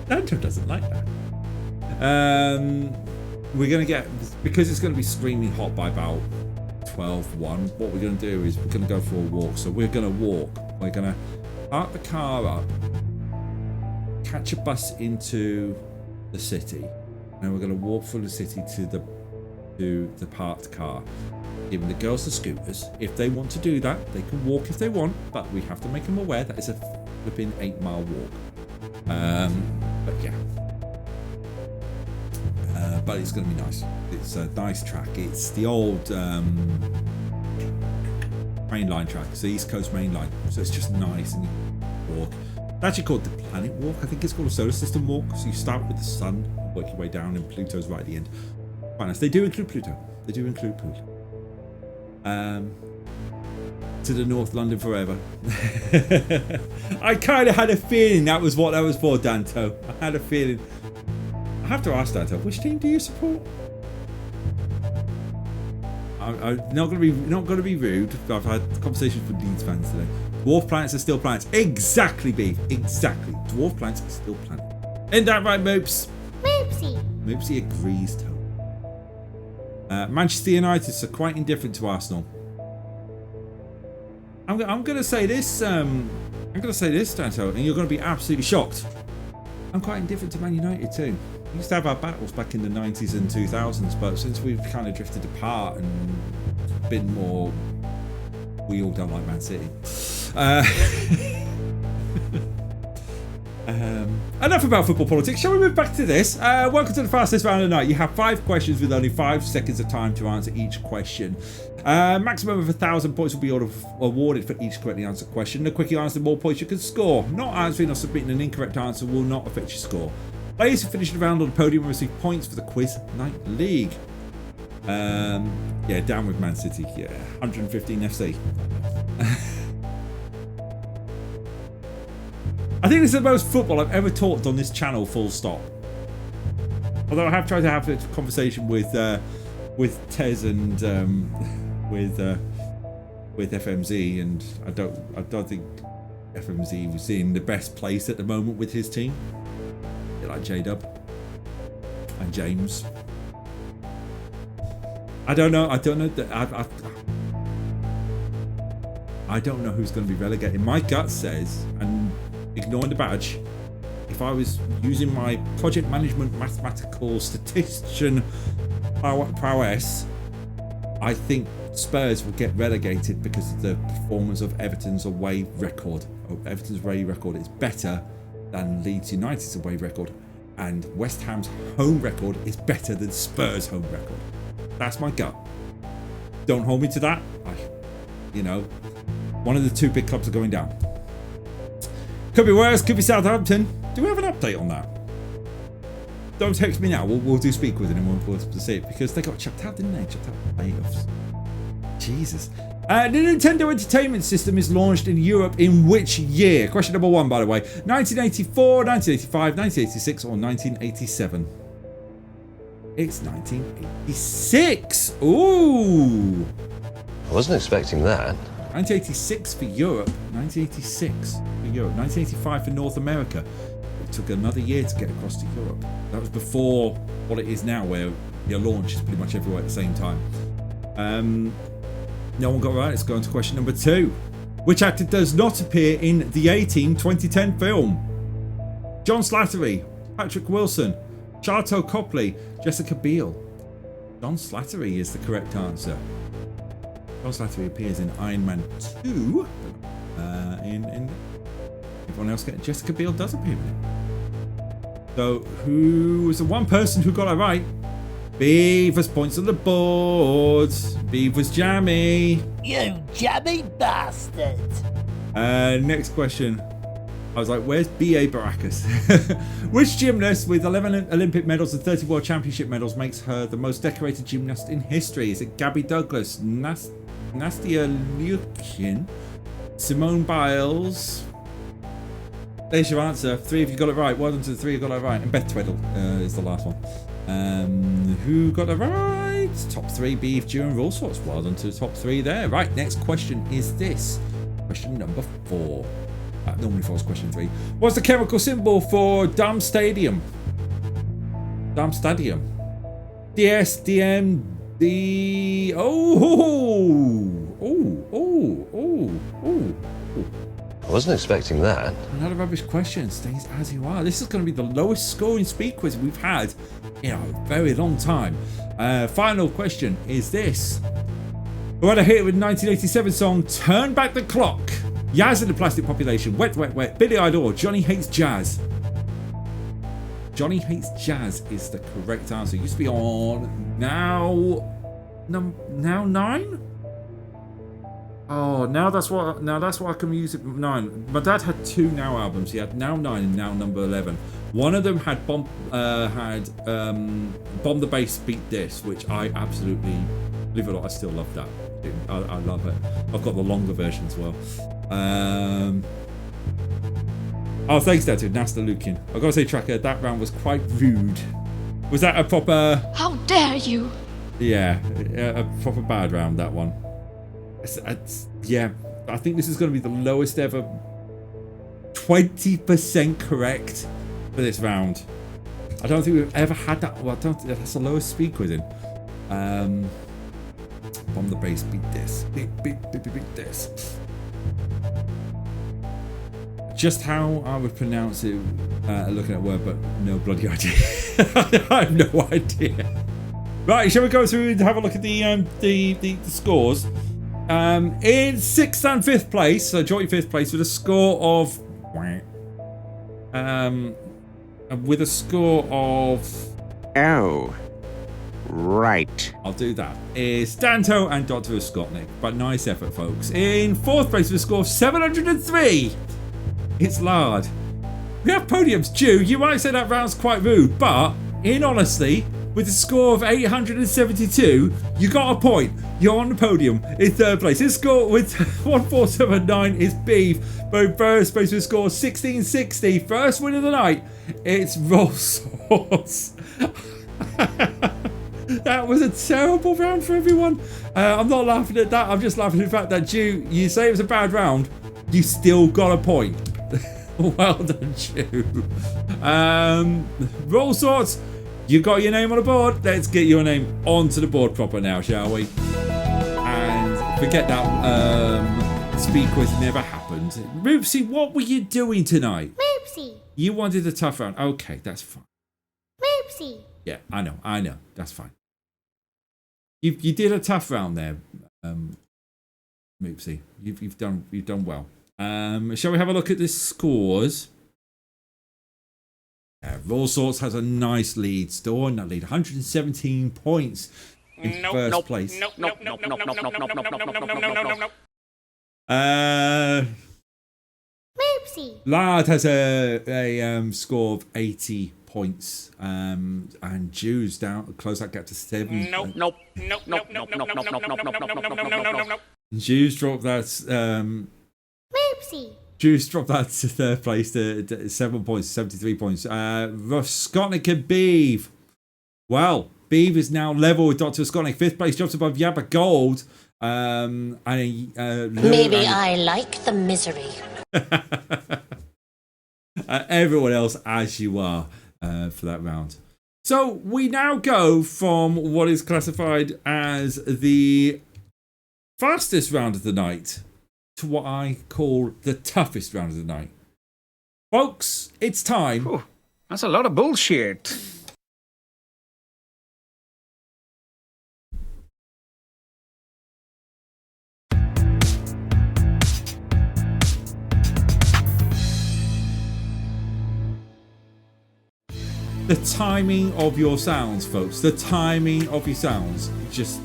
A: Danto doesn't like that. We're gonna get, because it's gonna be screaming hot by about 12-1. What we're gonna do is we're gonna go for a walk. So we're gonna walk. We're gonna park the car up, catch a bus into the city, and we're gonna walk through the city to the parked car. Giving the girls the scooters. If they want to do that, they can walk if they want, but we have to make them aware that it's a flipping 8-mile walk. But yeah. But it's going to be nice. It's a nice track. It's the old main line track. It's the East Coast main line. So it's just nice and you walk. It's actually called the Planet Walk. I think it's called a solar system walk. So you start with the sun and work your way down, and Pluto's right at the end. Quite nice. They do include Pluto. They do include Pluto. To the North London forever. I kind of had a feeling that was what that was for, Danto. I had a feeling. I have to ask Danto, which team do you support? I'm not going to be rude. I've had conversations with Leeds fans today. Dwarf planets are still planets. Exactly, Beef. Exactly. Dwarf planets are still planets. Isn't that right, Moops?
B: Moopsie.
A: Moopsie agrees, Tony. Manchester United are quite indifferent to Arsenal. I'm going to say this. I'm going to say this, Danto, and you're going to be absolutely shocked. I'm quite indifferent to Man United too. We used to have our battles back in the 90s and 2000s, but since we've kind of drifted apart and been more, we all don't like Man City. Enough about football politics. Shall we move back to this? Welcome to the fastest round of the night. You have 5 questions with only 5 seconds of time to answer each question. Maximum of 1,000 points will be awarded for each correctly answered question. The quicker you answer, the more points you can score. Not answering or submitting an incorrect answer will not affect your score. Players who finish the round on the podium will receive points for the Quiz Night League. Yeah, down with Man City. Yeah, 115 FC. I think this is the most football I've ever talked on this channel, full stop. Although I have tried to have a conversation with Tez and with FMZ, and I don't think FMZ was in the best place at the moment with his team. A bit like J-Dub and James. I don't know that I don't know who's going to be relegated. My gut says, and ignoring the badge, if I was using my project management mathematical statistician prowess, I think Spurs will get relegated because of the performance of Everton's away record. Everton's away record is better than Leeds United's away record, and West Ham's home record is better than Spurs' home record. That's my gut. Don't hold me to that. One of the 2 big clubs are going down. Could be worse, could be Southampton. Do we have an update on that? Don't text me now. We'll do speak with it and we'll see it, because they got chucked out, didn't they? Chucked out the playoffs. Jesus. The Nintendo Entertainment System is launched in Europe in which year? Question number 1, by the way. 1984, 1985, 1986, or 1987? It's 1986. Ooh.
N: I wasn't expecting that.
A: 1986 for Europe. 1986 for Europe. 1985 for North America. It took another year to get across to Europe. That was before what it is now, where your launch is pretty much everywhere at the same time. No one got it right. Let's go on to question number 2. Which actor does not appear in the A-Team 2010 film? John Slattery, Patrick Wilson, Charlton Copley, Jessica Biel. John Slattery is the correct answer. John Slattery appears in Iron Man 2. In everyone else getting Jessica Biel does appear in it. So who was the one person who got it right? Beavers points on the board. Beavers jammy.
H: You jammy bastard.
A: Next question. I was like, where's B.A. Baracus? Which gymnast with 11 Olympic medals and 30 World Championship medals makes her the most decorated gymnast in history? Is it Gabby Douglas, Nastia Liukin, Simone Biles? There's your answer. 3 of you got it right. Well done to the 3 who got it right. And Beth Tweddle is the last one. Who got it right? Top 3, Beef, Drew, and all sorts. Well done to the top 3 there. Right, next question is this. Question number 4. That normally falls question 3. What's the chemical symbol for Dam Stadium? Dam Stadium. DSDMD.
N: I wasn't expecting that.
A: Another rubbish question. Stays as you are. This is going to be the lowest scoring speed quiz we've had in a very long time. Final question is this. Who had a hit with 1987 song Turn Back the Clock? Yaz and the Plastic Population, Wet Wet Wet, Billy Idol, or Johnny Hates Jazz? Johnny Hates Jazz is the correct answer. It used to be on now 9? Oh, now that's what I can use it 9. My dad had 2 Now albums. He had Now 9 and Now number 11. One of them had Bomb the Bass Beat This, which I absolutely, believe it or not, I still love that. I love it. I've got the longer version as well. Oh, thanks, Dad, to Nasta Lukin. I've got to say, Tracker, that round was quite rude. Was that a proper...
O: How dare you?
A: Yeah, a proper bad round, that one. Yeah, I think this is going to be the lowest ever 20% correct for this round. I don't think we've ever had that. Well, I don't think that's the lowest speed quizzing. Bomb the Bass, beat this. Beat this. Just how I would pronounce it looking at word, but no bloody idea. I have no idea. Right, shall we go through and have a look at the scores? In 6th and 5th place, so joint 5th place with a score of
C: Oh, right.
A: I'll do that. Is Danto and Dr. Skotnik, but nice effort, folks. In 4th place with a score of 703, it's Lard. We have podiums. Jew, you might say that round's quite rude, but in honesty, with a score of 872, you got a point. You're on the podium in 3rd place. His score with 1479 is Beef. But in 1st place with a score of 1660. First win of the night, it's Rolls Royce. That was a terrible round for everyone. I'm not laughing at that. I'm just laughing at the fact that you say it was a bad round, you still got a point. Well done, Jew. Roll sorts. You got your name on the board. Let's get your name onto the board proper now, shall we? And forget that speed quiz never happened. Moopsy, what were you doing tonight?
B: Moopsy.
A: You wanted a tough round. Okay, that's fine.
B: Moopsy.
A: Yeah, I know. That's fine. You did a tough round there, Moopsy. You've done well. Shall we have a look at the scores? All Sorts has a nice lead. Store in that lead, 117 points in first place.
B: Moopsy.
A: Lard has a score of 80 points, and Jews down close that gap to 7. Jews dropped that.
B: Moopsy.
A: Juice dropped that to 3rd place to 7 points, 73 points. Skotnik and Beeve. Well, Beeve is now level with Dr. Skotnik. 5th place, jumps above Yabba Gold.
H: Maybe I like the misery.
A: Everyone else as you are for that round. So we now go from what is classified as the fastest round of the night to what I call the toughest round of the night. Folks, it's time.
O: Oh, that's a lot of bullshit.
A: The timing of your sounds, folks. The timing of your sounds just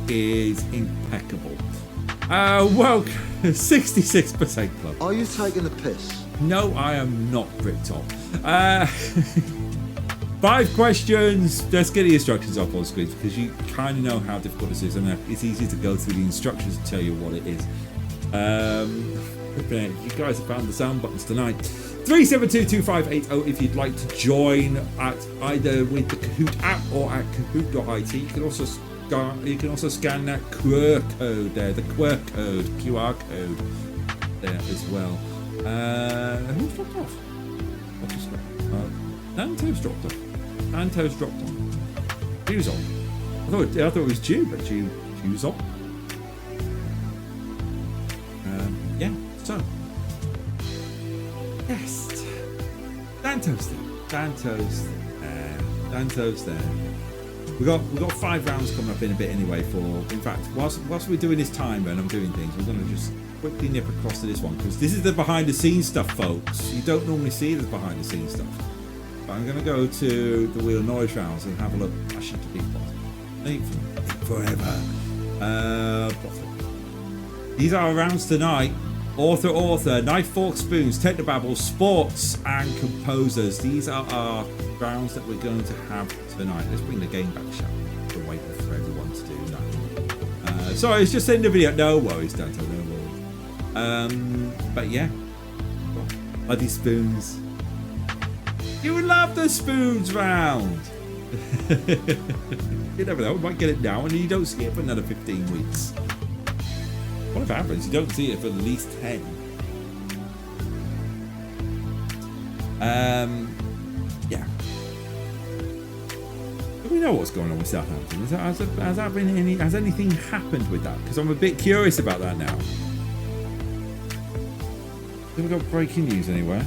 A: is impeccable. Well, 66% club.
P: Are you taking the piss?
A: No, I am not, Bricktop. 5 questions. Let's get the instructions up on screen because you kind of know how difficult this is, and it's easy to go through the instructions and tell you what it is. You guys have found the sound buttons tonight. 3722580 if you'd like to join at either with the Kahoot app or at kahoot.it. You can also scan that QR code there, the QR code there as well. Who's dropped off? Nanto's dropped off. Nanto's dropped off. Ju's on. I thought it was Ju, but Ju's on. Yeah, so. Yes. Danto's there. We got 5 rounds coming up in a bit anyway. In fact, whilst we're doing this timer and I'm doing things, we're going to just quickly nip across to this one because this is the behind the scenes stuff, folks. You don't normally see this behind the scenes stuff. But I'm going to go to the wheel noise rounds and have a look. I should have been forever. These are our rounds tonight. Author, Knife, Fork, Spoons, Technobabble, Sports, and Composers. These are our rounds that we're going to have tonight. Let's bring the game back, shall we? We're waiting for everyone to do that. Sorry, it's just in the video. No worries, Dante, no worries. But yeah. Bloody Spoons. You would love the Spoons round. You never know, we might get it now and you don't see it for another 15 weeks. What happens? You don't see it for at least 10. Yeah. Do we know what's going on with Southampton? Has anything happened with that? Because I'm a bit curious about that now. Have we got breaking news anywhere?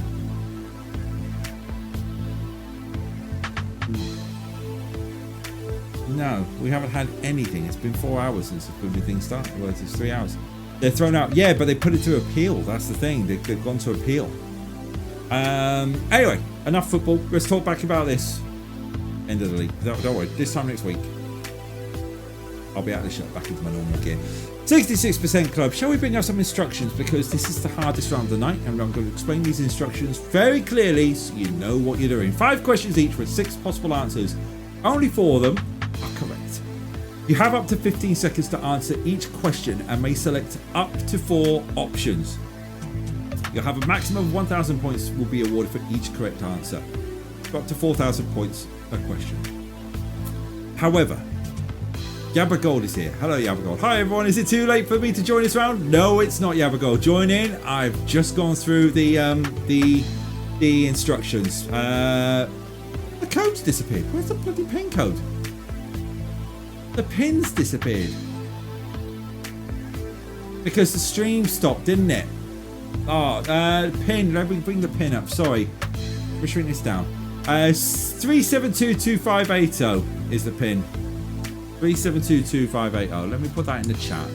A: No, we haven't had anything. It's been 4 hours since the thing started. Well, it's 3 hours. They're thrown out. Yeah, but they put it to appeal. That's the thing. They've gone to appeal. Anyway, enough football. Let's talk back about this. End of the league. Don't worry. This time next week, I'll be out of the shot back into my normal gear. 66% club. Shall we bring out some instructions? Because this is the hardest round of the night. And I'm going to explain these instructions very clearly so you know what you're doing. 5 questions each with 6 possible answers. Only 4 of them are correct. You have up to 15 seconds to answer each question and may select up to 4 options. You'll have a maximum of 1,000 points will be awarded for each correct answer. Up to 4,000 points per question. However, Yabba Gold is here. Hello, Yabba Gold. Hi, everyone. Is it too late for me to join this round? No, it's not, Yabba Gold. Join in. I've just gone through the instructions. The code's disappeared. Where's the bloody pin code? The pin's disappeared. Because the stream stopped, didn't it? Oh, pin. Let me bring the pin up. Sorry. We're shrinking this down. 3722580 is the pin. 3722580. Let me put that in the chat.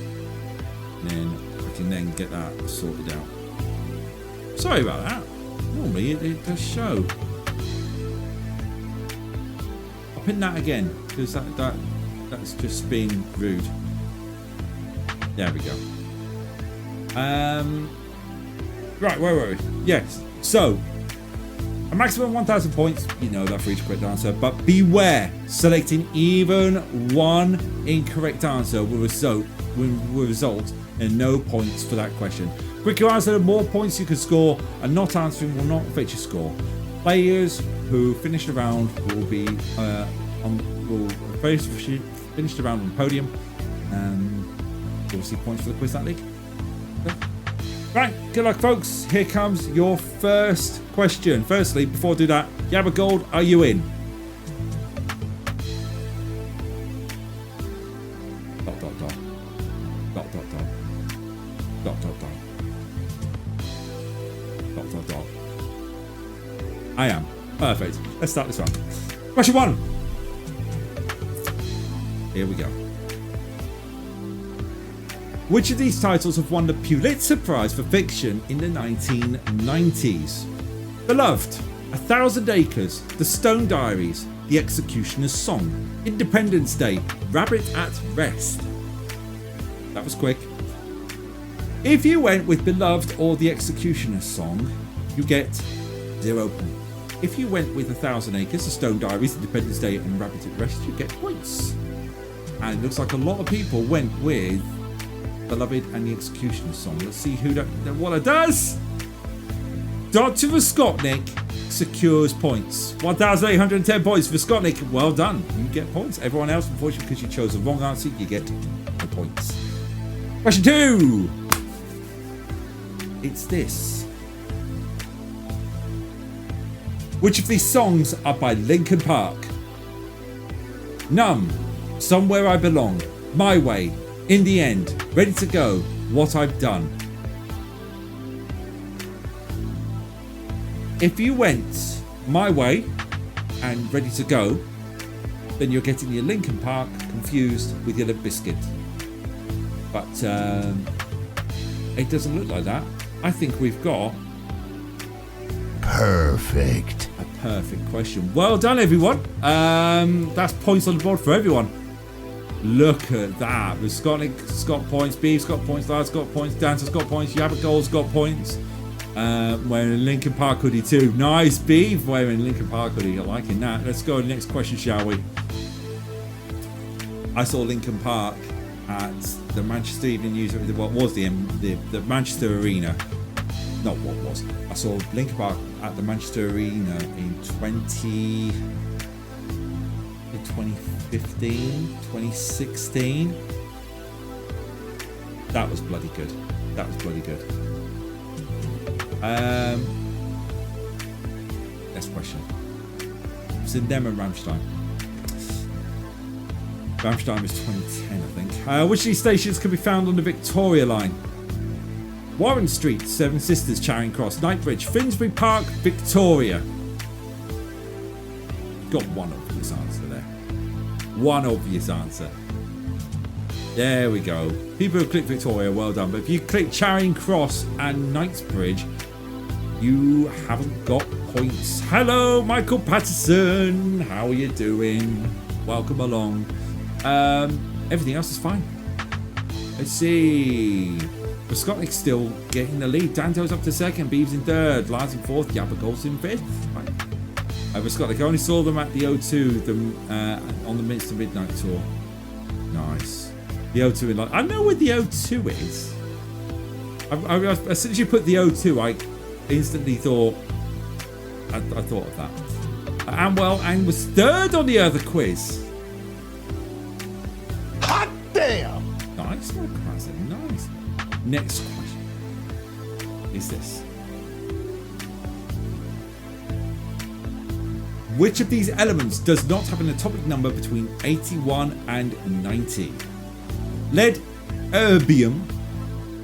A: And then I can then get that sorted out. Sorry about that. Normally it does show. I'll pin that again because that's just been rude. There we go. Right, where were we? Yes. So, a maximum 1,000 points. You know that for each correct answer. But beware, selecting even one incorrect answer will result in no points for that question. Quicker answer, the more points you can score, and not answering will not affect your score. Players who finish the round will be finish the round on the podium. obviously points for the Quiz Night League. Right, good luck, folks. Here comes your first question. Firstly, before I do that, Yabba Gold, are you in? Dot, dot, dot. Dot, dot, dot. Dot, dot, dot. Dot, dot, dot. I am. Perfect. Let's start this one. Question 1. Here we go. Which of these titles have won the Pulitzer Prize for fiction in the 1990s? Beloved, 1,000 Acres, The Stone Diaries, The Executioner's Song, Independence Day, Rabbit at Rest. That was quick. If you went with Beloved or The Executioner's Song, you get 0 points. If you went with 1,000 Acres, The Stone Diaries, Independence Day, and Rabbit at Rest, you get points. And it looks like a lot of people went with Beloved and The Executioner's Song. Let's see who what it does. Dr. Voskotnik secures points. 1,810 points for Voskotnik. Well done. You get points. Everyone else, unfortunately, because you chose the wrong answer, you get no points. Question 2. It's this. Which of these songs are by Linkin Park? Numb, Somewhere I Belong, My Way, In the End, Ready to Go, What I've Done. If you went My Way and Ready to Go, then you're getting your Linkin Park confused with your Limp Bizkit. But it doesn't look like that. I think we've got
D: perfect.
A: A perfect question. Well done, everyone. That's points on the board for everyone. Look at that. Voskotnik's got points, Beef's got points, Lard's got points, Dancer's got points, Yabba Gold's got points. Wearing a Linkin Park hoodie too. Nice, Beef wearing a Linkin Park hoodie. I'm liking that. Let's go to the next question, shall we? I saw Linkin Park at the Manchester Evening News. What was the Manchester Arena? Not what was. I saw Linkin Park at the Manchester Arena in 2015, 2016. That was bloody good. That was bloody good. Next question. It's in them and Rammstein. Rammstein was 2010, I think. Which of these stations can be found on the Victoria line? Warren Street, Seven Sisters, Charing Cross, Knightsbridge, Finsbury Park, Victoria. Got one obvious answer there. One obvious answer. There we go. People who click Victoria, well done. But if you click Charing Cross and Knightsbridge, you haven't got points. Hello, Michael Patterson. How are you doing? Welcome along. Everything else is fine. Let's see. Voskotnik's still getting the lead. Danto's up to second. Beeves in third. Lars in fourth. Yabba Gold's in fifth. Right. Voskotnik, I only saw them at the O2 on the Minster Midnight Tour. Nice. The O2 in London. I know where the O2 is. As soon as you put the O2, I instantly thought I thought of that. Amwell and was third on the other quiz.
D: Hot damn!
A: Nice, nice. Next question is this. Which of these elements does not have an atomic number between 81 and 90? Lead, erbium,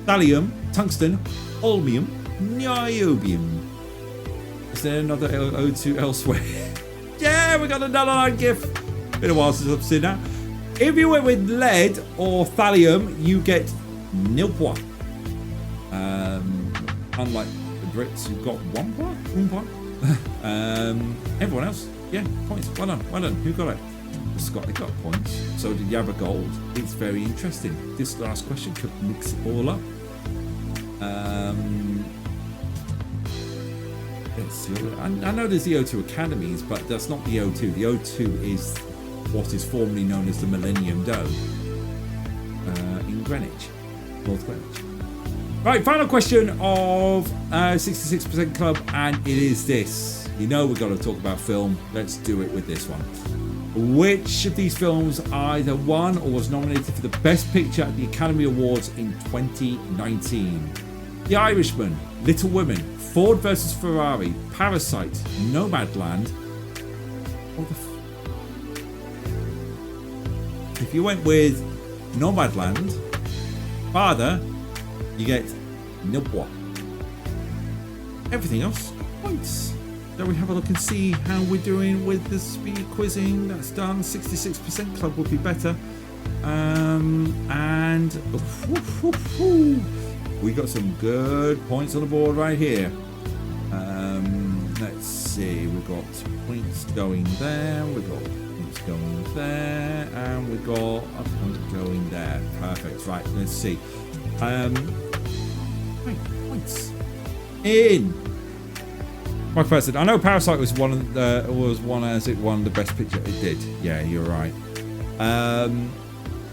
A: thallium, tungsten, holmium, niobium. Is there another O2 elsewhere? Yeah, we got another line GIF. Been a while since I've seen that. If you went with lead or thallium, you get 0 point. Unlike the Brits, who got 1 point. 1 point. Everyone else, yeah, points. Well done. Who got it? Scotty got points. So did Yabba Gold. It's very interesting. This last question could mix it all up. Let's see. I know there's the O2 Academies, but that's not the O2. The O2 is what is formerly known as the Millennium Dome in Greenwich, North Greenwich. Right, final question of 66% Club, and it is this. You know we've got to talk about film. Let's do it with this one. Which of these films either won or was nominated for the Best Picture at the Academy Awards in 2019? The Irishman, Little Women, Ford vs Ferrari, Parasite, Nomadland, or if you went with Nomadland, Father, you get Nibwa. Everything else, points. So we have a look and see how we're doing with the speed quizzing. That's done. 66% club would be better. And we got some good points on the board right here. Let's see. We've got points going there. We've got points going there, and we've got a point going there. Perfect. Right. Let's see. Points in. My person, I know Parasite was one of the as it won the Best Picture. It did. Yeah, you're right.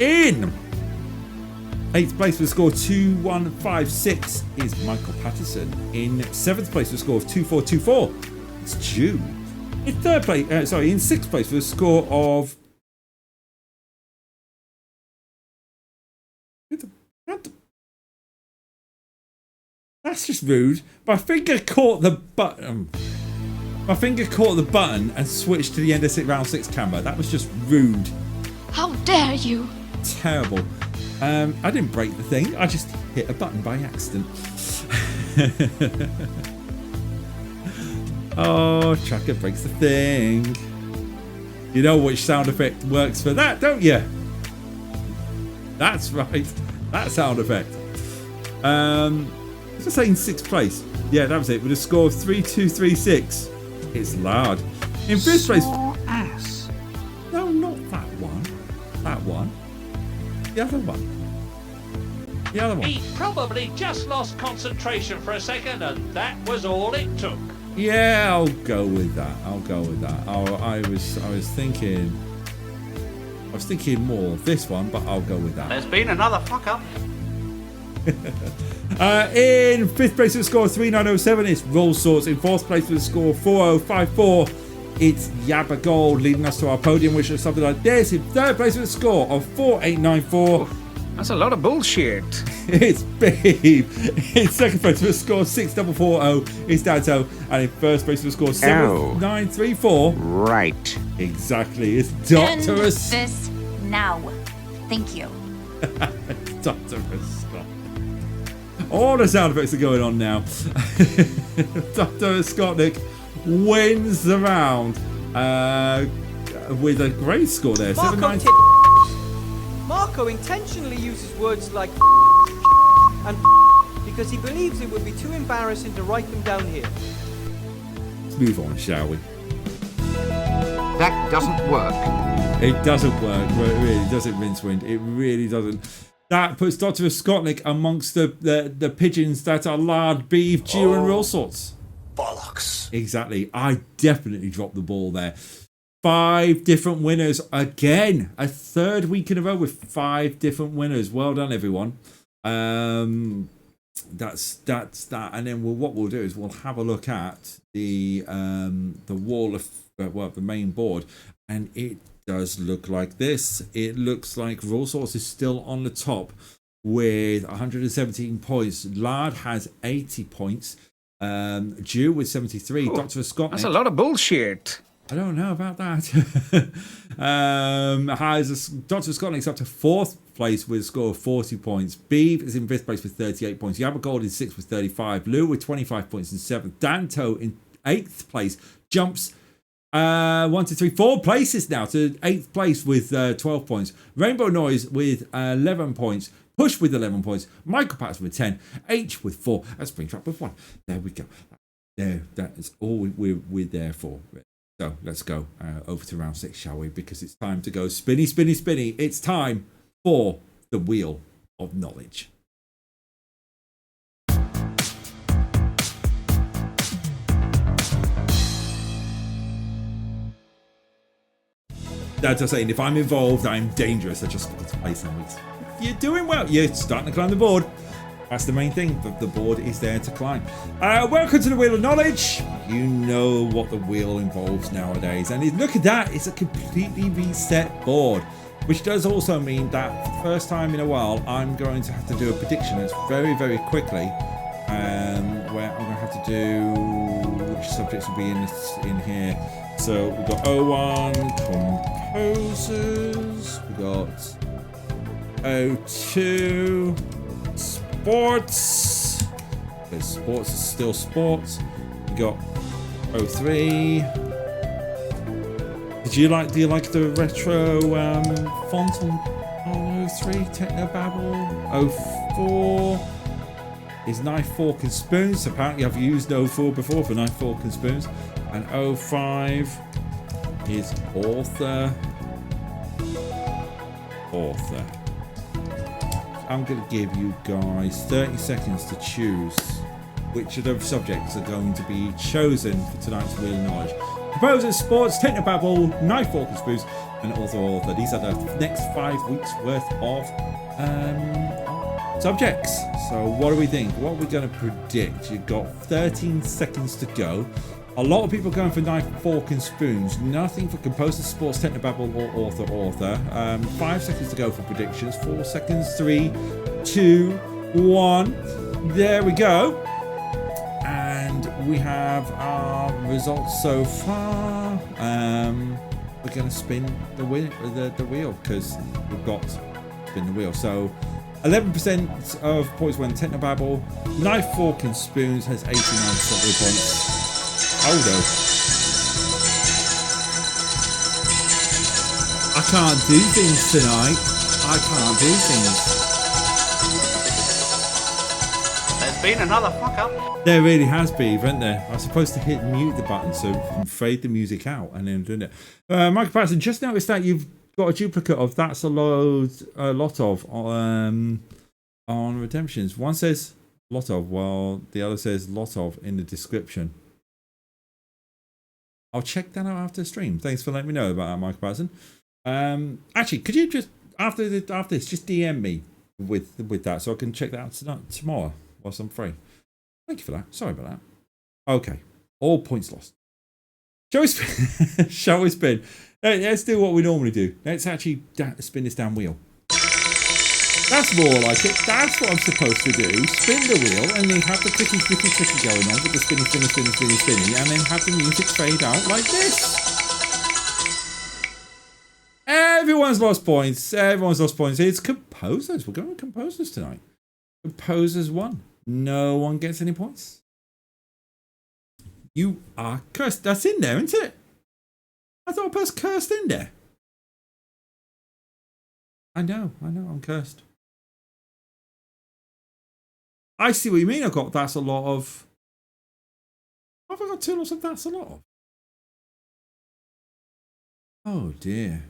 A: In 8th place with a score of 2156 is Michael Patterson. In 7th place with a score of 2424, it's Jude. In 3rd place, in 6th place with a score of. That's just rude. My finger caught the button. My finger caught the button and switched to the end of round 6 camera. That was just rude.
P: How dare you?
A: Terrible. I didn't break the thing. I just hit a button by accident. Oh, Tracker breaks the thing. You know which sound effect works for that, don't you? That's right. That sound effect. Just saying 6th place. Yeah, that was it. With a score of 3236. It's loud. In 5th place.
O: Ass.
A: No, not that one. That one. The other one. The other one.
Q: He probably just lost concentration for a second, and that was all it took.
A: Yeah, I'll go with that. I'll go with that. I was thinking more of this one, but I'll go with that.
I: There's been another fuck up.
A: In 5th place with a score of 3907, it's Roll Sorts. In 4th place with a score of 4054, it's Yabba Gold, leading us to our podium, which is something like this. In 3rd place with a score of 4894,
O: that's a lot of bullshit.
A: It's Babe. In 2nd place with a score of 6440, it's Danto. And in 1st place with a score of 7934,
C: right.
A: Exactly, it's Dr.
P: End this now. Thank you.
A: Dr. All the sound effects are going on now. Dr. Scottnick wins the round with a great score there.
R: Marco intentionally uses words like and because he believes it would be too embarrassing to write them down here.
A: Let's move on, shall we?
C: That doesn't work.
A: It doesn't work. It really doesn't, Rincewind. It really doesn't. That puts Dr. Scottnick amongst the pigeons that are lard, beef, Jew, and all sorts.
E: Bollocks.
A: Exactly. I definitely dropped the ball there. 5 different winners again. A 3rd week in a row with 5 different winners. Well done, everyone. That's that. And then what we'll do is we'll have a look at the wall of the main board, and it does look like this. It looks like Raw Source is still on the top with 117 points. Lard has 80 points. Jew with 73. Dr. Scott.
O: That's a lot of bullshit.
A: I don't know about that. Has Dr. Scottnick's up to 4th place with a score of 40 points. Beeb is in 5th place with 38 points. Yabba Gold in 6th with 35. Lou with 25 points in 7th. Danto in 8th place jumps 1, 2, 3, 4 places now to 8th place with 12 points. Rainbow Noise with 11 points. Push with 11 points. Michael Patterson with 10. H with 4. And Springtrap with 1. There we go. There, that is all we're there for. So let's go over to round 6, shall we? Because it's time to go spinny, spinny, spinny. It's time for the Wheel of Knowledge. That's just saying, if I'm involved, I'm dangerous. I just forgot to play some weeks. You're doing well. You're starting to climb the board. That's the main thing. The board is there to climb. Welcome to the Wheel of Knowledge. You know what the wheel involves nowadays. And look at that. It's a completely reset board. Which does also mean that for the first time in a while, I'm going to have to do a prediction. It's very, very quickly. Where I'm going to have to do which subjects will be in here. So we've got 01 composers. We've got 02 sports. Because sports is still sports. We've got 03. Do you like the retro font on 03? Technobabble. 04 is knife, fork and spoons. Apparently I've used 04 before for knife, fork and spoons. And 05 is author. I'm going to give you guys 30 seconds to choose which of those subjects are going to be chosen for tonight's Wheel of Knowledge. Composers, sports, technobabble, knife, fork and spoons, and author. These are the next 5 weeks worth of subjects. So what do we think? What are we going to predict? You've got 13 seconds to go. A lot of people going for knife, fork and spoons. Nothing for composer, sports, technobabble or author. 5 seconds to go for predictions. 4 seconds. 3, 2, 1. There we go. And we have our results so far. We're going to spin the wheel because we've got spin the wheel. So 11% of points went technobabble. Knife, fork and spoons has 89% of the points. Although I can't do things tonight. I can't do things.
I: There's been another fuck up.
A: There really has been, isn't there? I was supposed to hit mute the button so we can fade the music out and then doing it. Michael Patterson, just noticed that you've got a duplicate of That's a Lot of on Redemptions. One says lot of, while the other says lot of in the description. I'll check that out after the stream. Thanks for letting me know about that, Michael Patterson. Actually, could you just after this just DM me with that so I can check that out tomorrow whilst I'm free? Thank you for that. Sorry about that. Okay, all points lost. Shall we spin? Let's do what we normally do. Let's actually spin this damn wheel. That's more like it. That's what I'm supposed to do. Spin the wheel and then have the clicky going on with the spinning, and then have the music fade out like this. Everyone's lost points. It's composers. We're going with composers tonight. Composers won. No one gets any points. You are cursed. That's in there, isn't it? I thought I pressed cursed in there. I know, I'm cursed. I see what you mean. I've got That's a Lot of. Have I got 2 lots of That's a Lot of? Oh dear.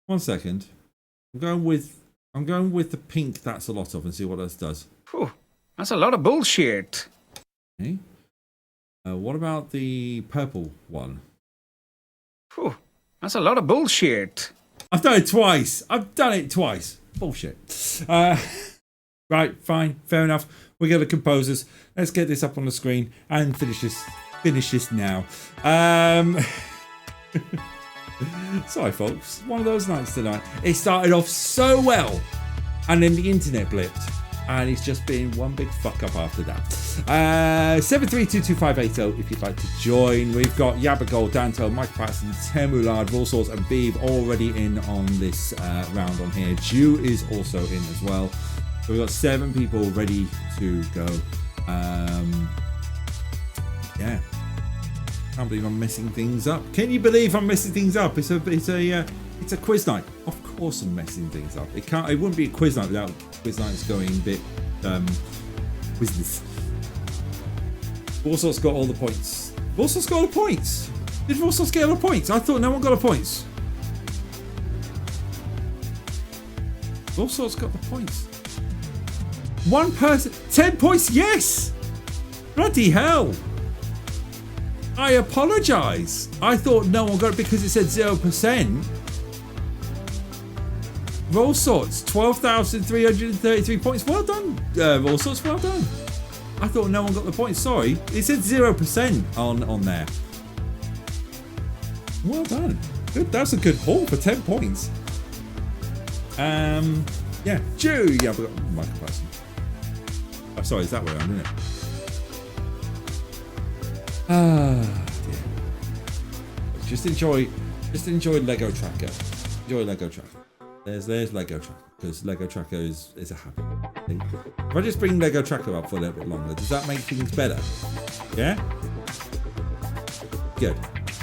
A: 1 second. I'm going with the pink That's a Lot of and see what that does.
O: Whew, that's a lot of bullshit.
A: Okay. What about the purple one?
O: Whew, that's a lot of bullshit.
A: I've done it twice. Bullshit. Right, fine, fair enough. We got the composers. Let's get this up on the screen and finish this now. Sorry, folks. One of those nights tonight. It started off so well, and then the internet blipped. And it's just been one big fuck up after that. 7322580 if you'd like to join. We've got Yabagol, Danto, Mike Patterson, Temulard, Rawswords, and Beeb already in on this round on here. Jew is also in as well. So we've got 7 people ready to go. Yeah. Can't believe I'm messing things up. Can you believe I'm messing things up? It's a quiz night. Of course I'm messing things up. It wouldn't be a quiz night without quiz nights going a bit business. Warsaws got all the points. Warsaws got all the points. Did Warsaws get all the points? I thought no one got the points. Warsaws got the points. One person, 10 points. Yes. Bloody hell. I apologise. I thought no one got it because it said 0%. Roll Sorts, 12,333 points. Well done, Roll Sorts, well done. I thought no one got the points, sorry. It said 0% on there. Well done. Good, that's a good haul for 10 points. Yeah, Jew. Yeah, I've got Michael Patterson. Oh, sorry, is that where I'm, isn't it? Ah, dear. Just enjoy Lego Tracker. Enjoy Lego Tracker. There's Lego Tracker, because Lego Tracker is a happy thing. If I just bring Lego Tracker up for a little bit longer, does that make things better? Yeah? Good.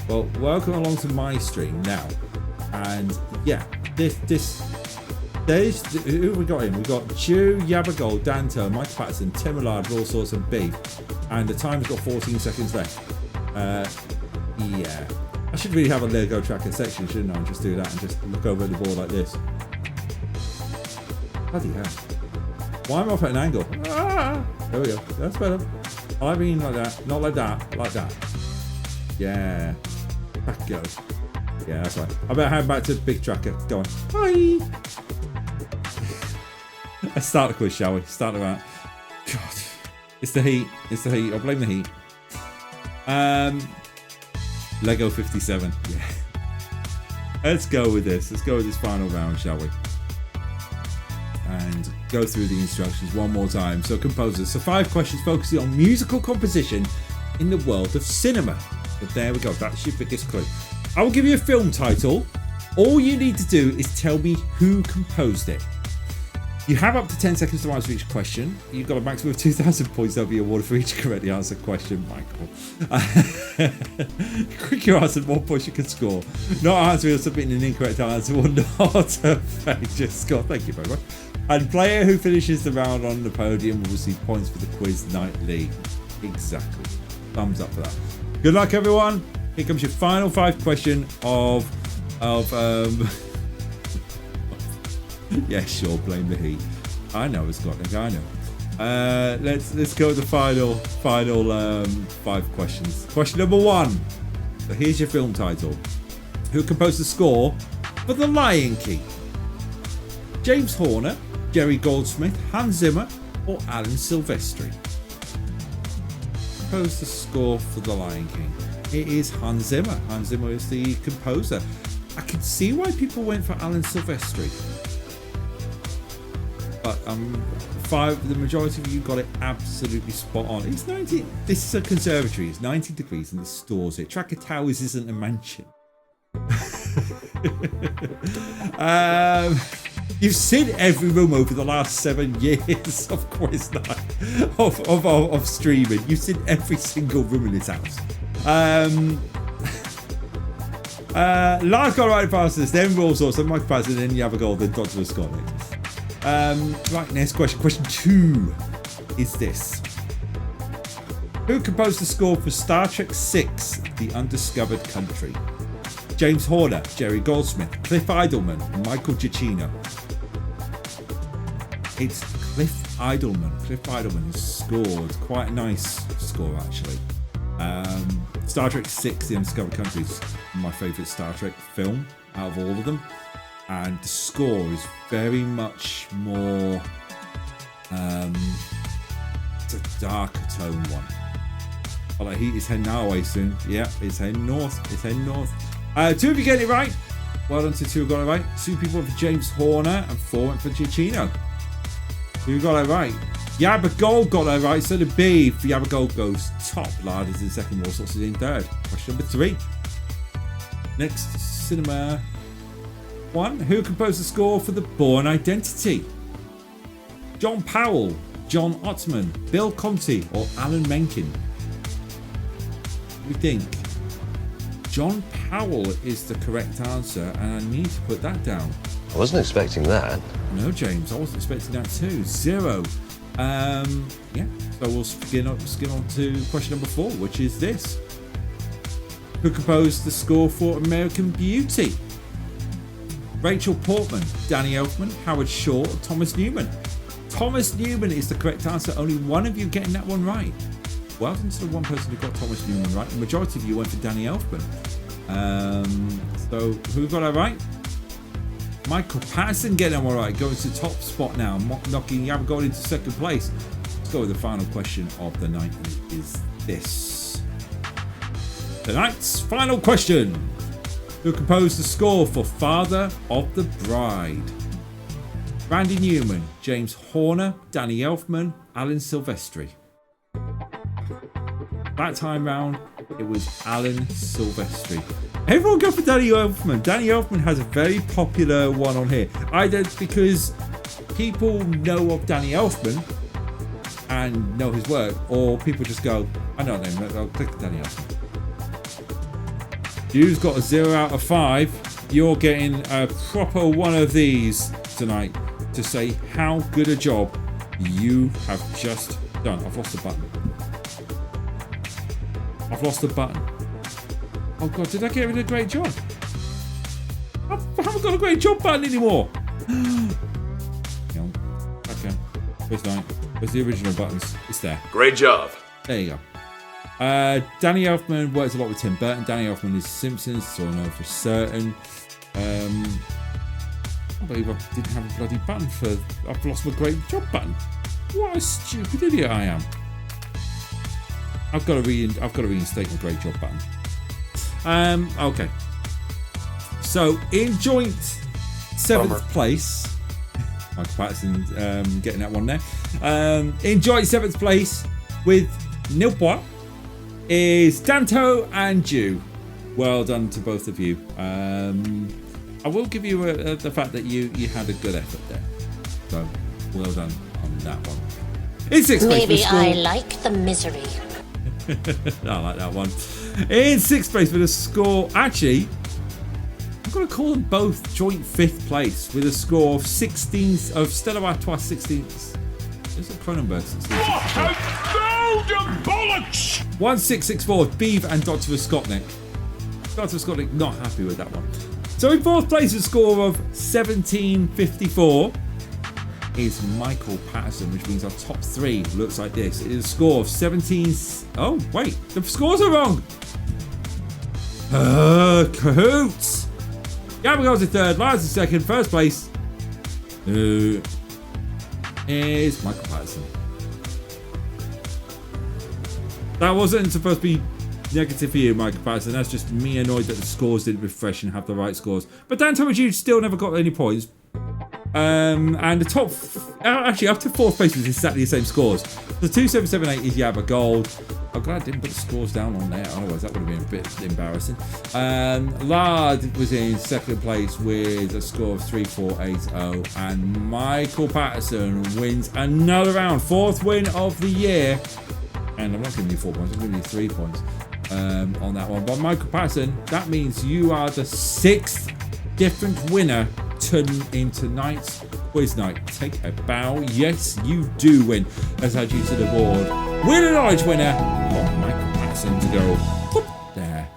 A: Well, welcome along to my stream now. And yeah, there's who have we got in? We've got Jew, Yabagol, Danto, Mike Patterson, Tim Allard, Raw Sauce, and B. And the time's got 14 seconds left. Yeah. I should really have a Lego Tracker section, shouldn't I? And just do that and just look over at the board like this. Bloody hell. Why am I off at an angle? Ah, there we go. That's better. I like being like that. Not like that. Like that. Yeah. Back goes. Yeah, that's right. I better hand back to the big tracker. Go on. Bye. Let's start the quiz, shall we? Start around. God. It's the heat. It's the heat. I'll blame the heat. Lego 57. Yeah. Let's go with this. Let's go with this final round, shall we? And go through the instructions one more time. So, composers. So, 5 questions focusing on musical composition in the world of cinema. But there we go. That's your biggest clue. I will give you a film title. All you need to do is tell me who composed it. You have up to 10 seconds to answer each question. You've got a maximum of 2,000 points that'll be awarded for each correctly answered question, Michael. Quick your answer, more points you can score. Not answering or submitting an incorrect answer will not affect your score. Thank you very much. And player who finishes the round on the podium will receive points for the Quiz Night League. Exactly. Thumbs up for that. Good luck, everyone. Here comes your final 5 question of yeah, sure, blame the heat. I know it's got I know. Let's go with the final 5 questions. Question number 1. So here's your film title. Who composed the score for The Lion King? James Horner, Jerry Goldsmith, Hans Zimmer, or Alan Silvestri? Composed the score for The Lion King. It is Hans Zimmer. Hans Zimmer is the composer. I can see why people went for Alan Silvestri. But the majority of you got it absolutely spot on. It's 90. This is a conservatory. It's 90 degrees and it stores it. Tracker Towers isn't a mansion. You've seen every room over the last 7 years of Quiz Night of streaming. You've seen every single room in this house. Last got right passes, then Raw Sauce, then Mike Patterson, then Yabagol, then Dr. Scott. Right, next question. Question 2 is this. Who composed the score for Star Trek VI, The Undiscovered Country? James Horner, Jerry Goldsmith, Cliff Idleman, Michael Giacchino. It's Cliff Idleman. Cliff Idleman has scored quite a nice score, actually. Star Trek VI, The Undiscovered Country is my favourite Star Trek film out of all of them. And the score is very much more it's a darker tone one. Oh, the heat is heading our way soon. Yeah, it's heading north. It's heading north. 2 of you get it right. Well done to 2 who got it right. 2 people went for James Horner and 4 went for Giacchino. 2 got it right. Yabagol got it right. So the B for Yabagol goes top. Lard is in second. Raw Sauce is in third. Question number 3. Next cinema 1. Who composed the score for The Bourne Identity? John Powell, John Ottman, Bill Conti, or Alan Menken? What do you think? John Powell is the correct answer, and I need to put that down.
N: I wasn't expecting that.
A: No, James, I wasn't expecting that too. 0. Yeah, so we'll skin on to question number 4, which is this. Who composed the score for American Beauty? Rachel Portman, Danny Elfman, Howard Shaw, or Thomas Newman? Thomas Newman is the correct answer. Only one of you getting that one right. Well done to the one person who got Thomas Newman right. The majority of you went for Danny Elfman. So who got that right? Michael Patterson getting them all right. Going to the top spot now. Knocking Yabba Gold into second place. Let's go with the final question of the night. And it is this. Tonight's final question. Who composed the score for Father of the Bride? Randy Newman, James Horner, Danny Elfman, Alan Silvestri. That time round, it was Alan Silvestri. Everyone go for Danny Elfman. Danny Elfman has a very popular one on here. Either because people know of Danny Elfman and know his work, or people just go, I know him, I'll click Danny Elfman. You've got a 0 out of 5. You're getting a proper one of these tonight to say how good a job you have just done. I've lost the button. I've lost the button. Oh God, did I get rid of a great job? I haven't got a great job button anymore. Okay. Where's the original buttons? It's there.
G: Great job.
A: There you go. Danny Elfman works a lot with Tim Burton. Danny Elfman is Simpsons, so I know for certain. I believe I didn't have a bloody button for. I've lost my great job button. What a stupid idiot I am. I've got to reinstate my great job button. Okay. So in joint 7th place, Michael Patterson getting that one there. In joint 7th place with Nilpois is Danto and Jew. Well done to both of you. I will give you the fact that you had a good effort there. So well done on that one. In 6th place,
H: maybe I like the misery.
A: I like that one. In 6th place with a score. Actually, I'm going to call them both joint 5th place with a score of 16 of Stella Artois 16th. There's a Cronenberg 16th. 1664, Beeve and Dr. Skotnik. Dr. Skotnik not happy with that one. So in 4th place, a score of 1754 is Michael Patterson, which means our top 3 looks like this. It is a score of 17. Oh wait, the scores are wrong. Cahoots. Gabriel's in 3rd, Lars in 2nd, 1st place is Michael Patterson. That wasn't supposed to be negative for you, Michael Patterson. That's just me annoyed that the scores didn't refresh and have the right scores. But Dan told you still never got any points. And the top, actually up to 4th place was exactly the same scores. The 2778 is Yabba Gold. I'm glad I didn't put the scores down on there, otherwise that would have been a bit embarrassing. Lard was in 2nd place with a score of 3480, and Michael Patterson wins another round, 4th win of the year. And I'm not giving you 4 points, I'm giving you 3 points on that one. But Michael Patterson, that means you are the 6th different winner in tonight's quiz night. Take a bow. Yes, you do win. Let's add you to the board. Winner knowledge winner. Got Michael Patterson to go there.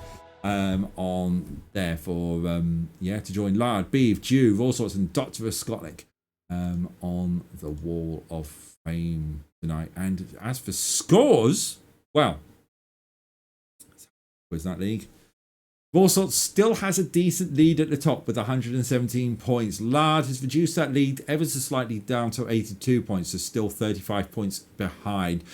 A: On there for to join Lard, Beeve, Juve, all sorts, and Dr. Skotnik on the wall of fame tonight. And as for scores, well, quiz night league. Borsalt still has a decent lead at the top with 117 points. Lard has reduced that lead ever so slightly down to 82 points, so still 35 points behind.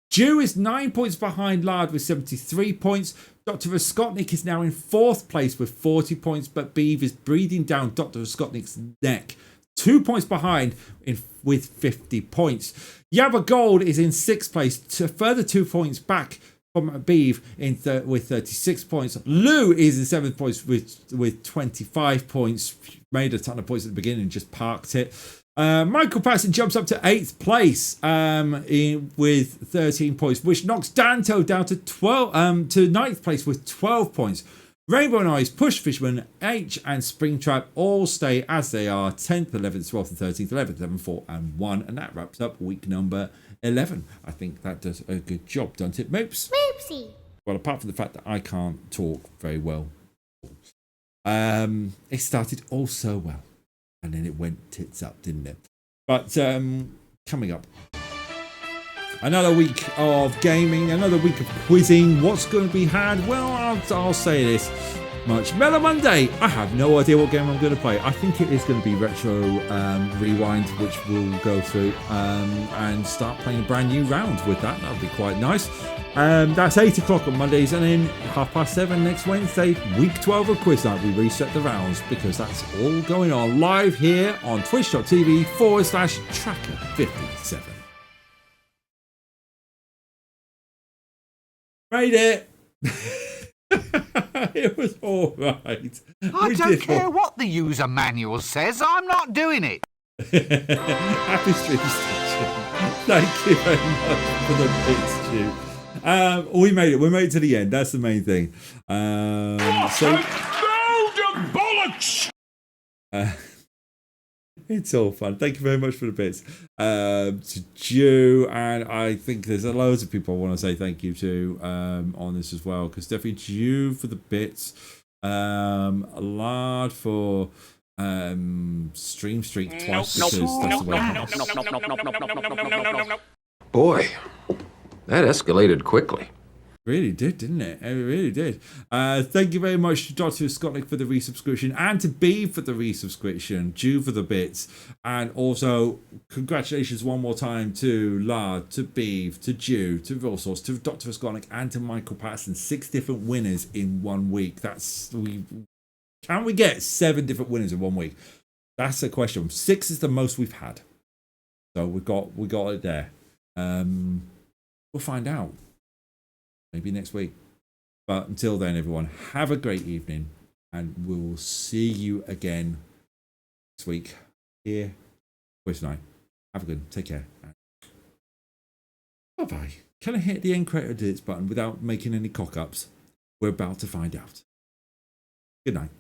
A: Jew is 9 points behind Lard with 73 points. Dr. Skotnik is now in 4th place with 40 points, but Beeve is breathing down Dr. Skotnik's neck. 2 points behind with 50 points. Yabba Gold is in 6th place, further 2 points back from Beeve with 36 points. Lou is in 7th place with 25 points. Made a ton of points at the beginning and just parked it. Michael Patterson jumps up to 8th place with 13 points, which knocks Danto down to 9th place with 12 points. Rainbow and Eyes, Push Fishman, H and Springtrap all stay as they are, 10th, 11th, 12th and 13th, 11th, 11th, 4 and 1. And that wraps up week number 11. I think that does a good job, doesn't it, Moops?
B: Moopsy.
A: Well, apart from the fact that I can't talk very well. It started all so well. And then it went tits up, didn't it? But coming up, another week of gaming, another week of quizzing. What's going to be had? Well, I'll say this. much. Mellow Monday. I have no idea what game I'm going to play. I think it is going to be Retro Rewind, which we'll go through and start playing a brand new round with that. That would be quite nice. That's 8 o'clock on Mondays, and then 7:30 next Wednesday, week 12 of Quiz Night. We reset the rounds because that's all going on live here on twitch.tv/Tracker57. Made it. It was all right.
D: I don't care what the user manual says. I'm not doing it.
A: Happy stream station. Thank you very much for the bits, Stu. We made it. We made it to the end. That's the main thing.
G: bollocks!
A: It's all fun. Thank you very much for the bits. To Jew, and I think there's loads of people I want to say thank you to on this as well, because definitely Jew for the bits. Lard for Stream Streak twice because that's the way.
N: Boy, that escalated quickly.
A: Really did, didn't it? It really did. Thank you very much to Dr. Scotland for the resubscription, and to B for the resubscription, Jew for the bits, and also congratulations one more time to Lard, to Beeve, to Jew, to Real Source, to Dr. Scotland, and to Michael Patterson. 6 different winners in 1 week. Can we get 7 different winners in 1 week? That's the question. 6 is the most we've had. So we got it there. We'll find out. Maybe next week. But until then, everyone, have a great evening, and we will see you again next week here. Quiz Night. Have a good one. Take care. Bye-bye. Can I hit the end credits button without making any cock-ups? We're about to find out. Good night.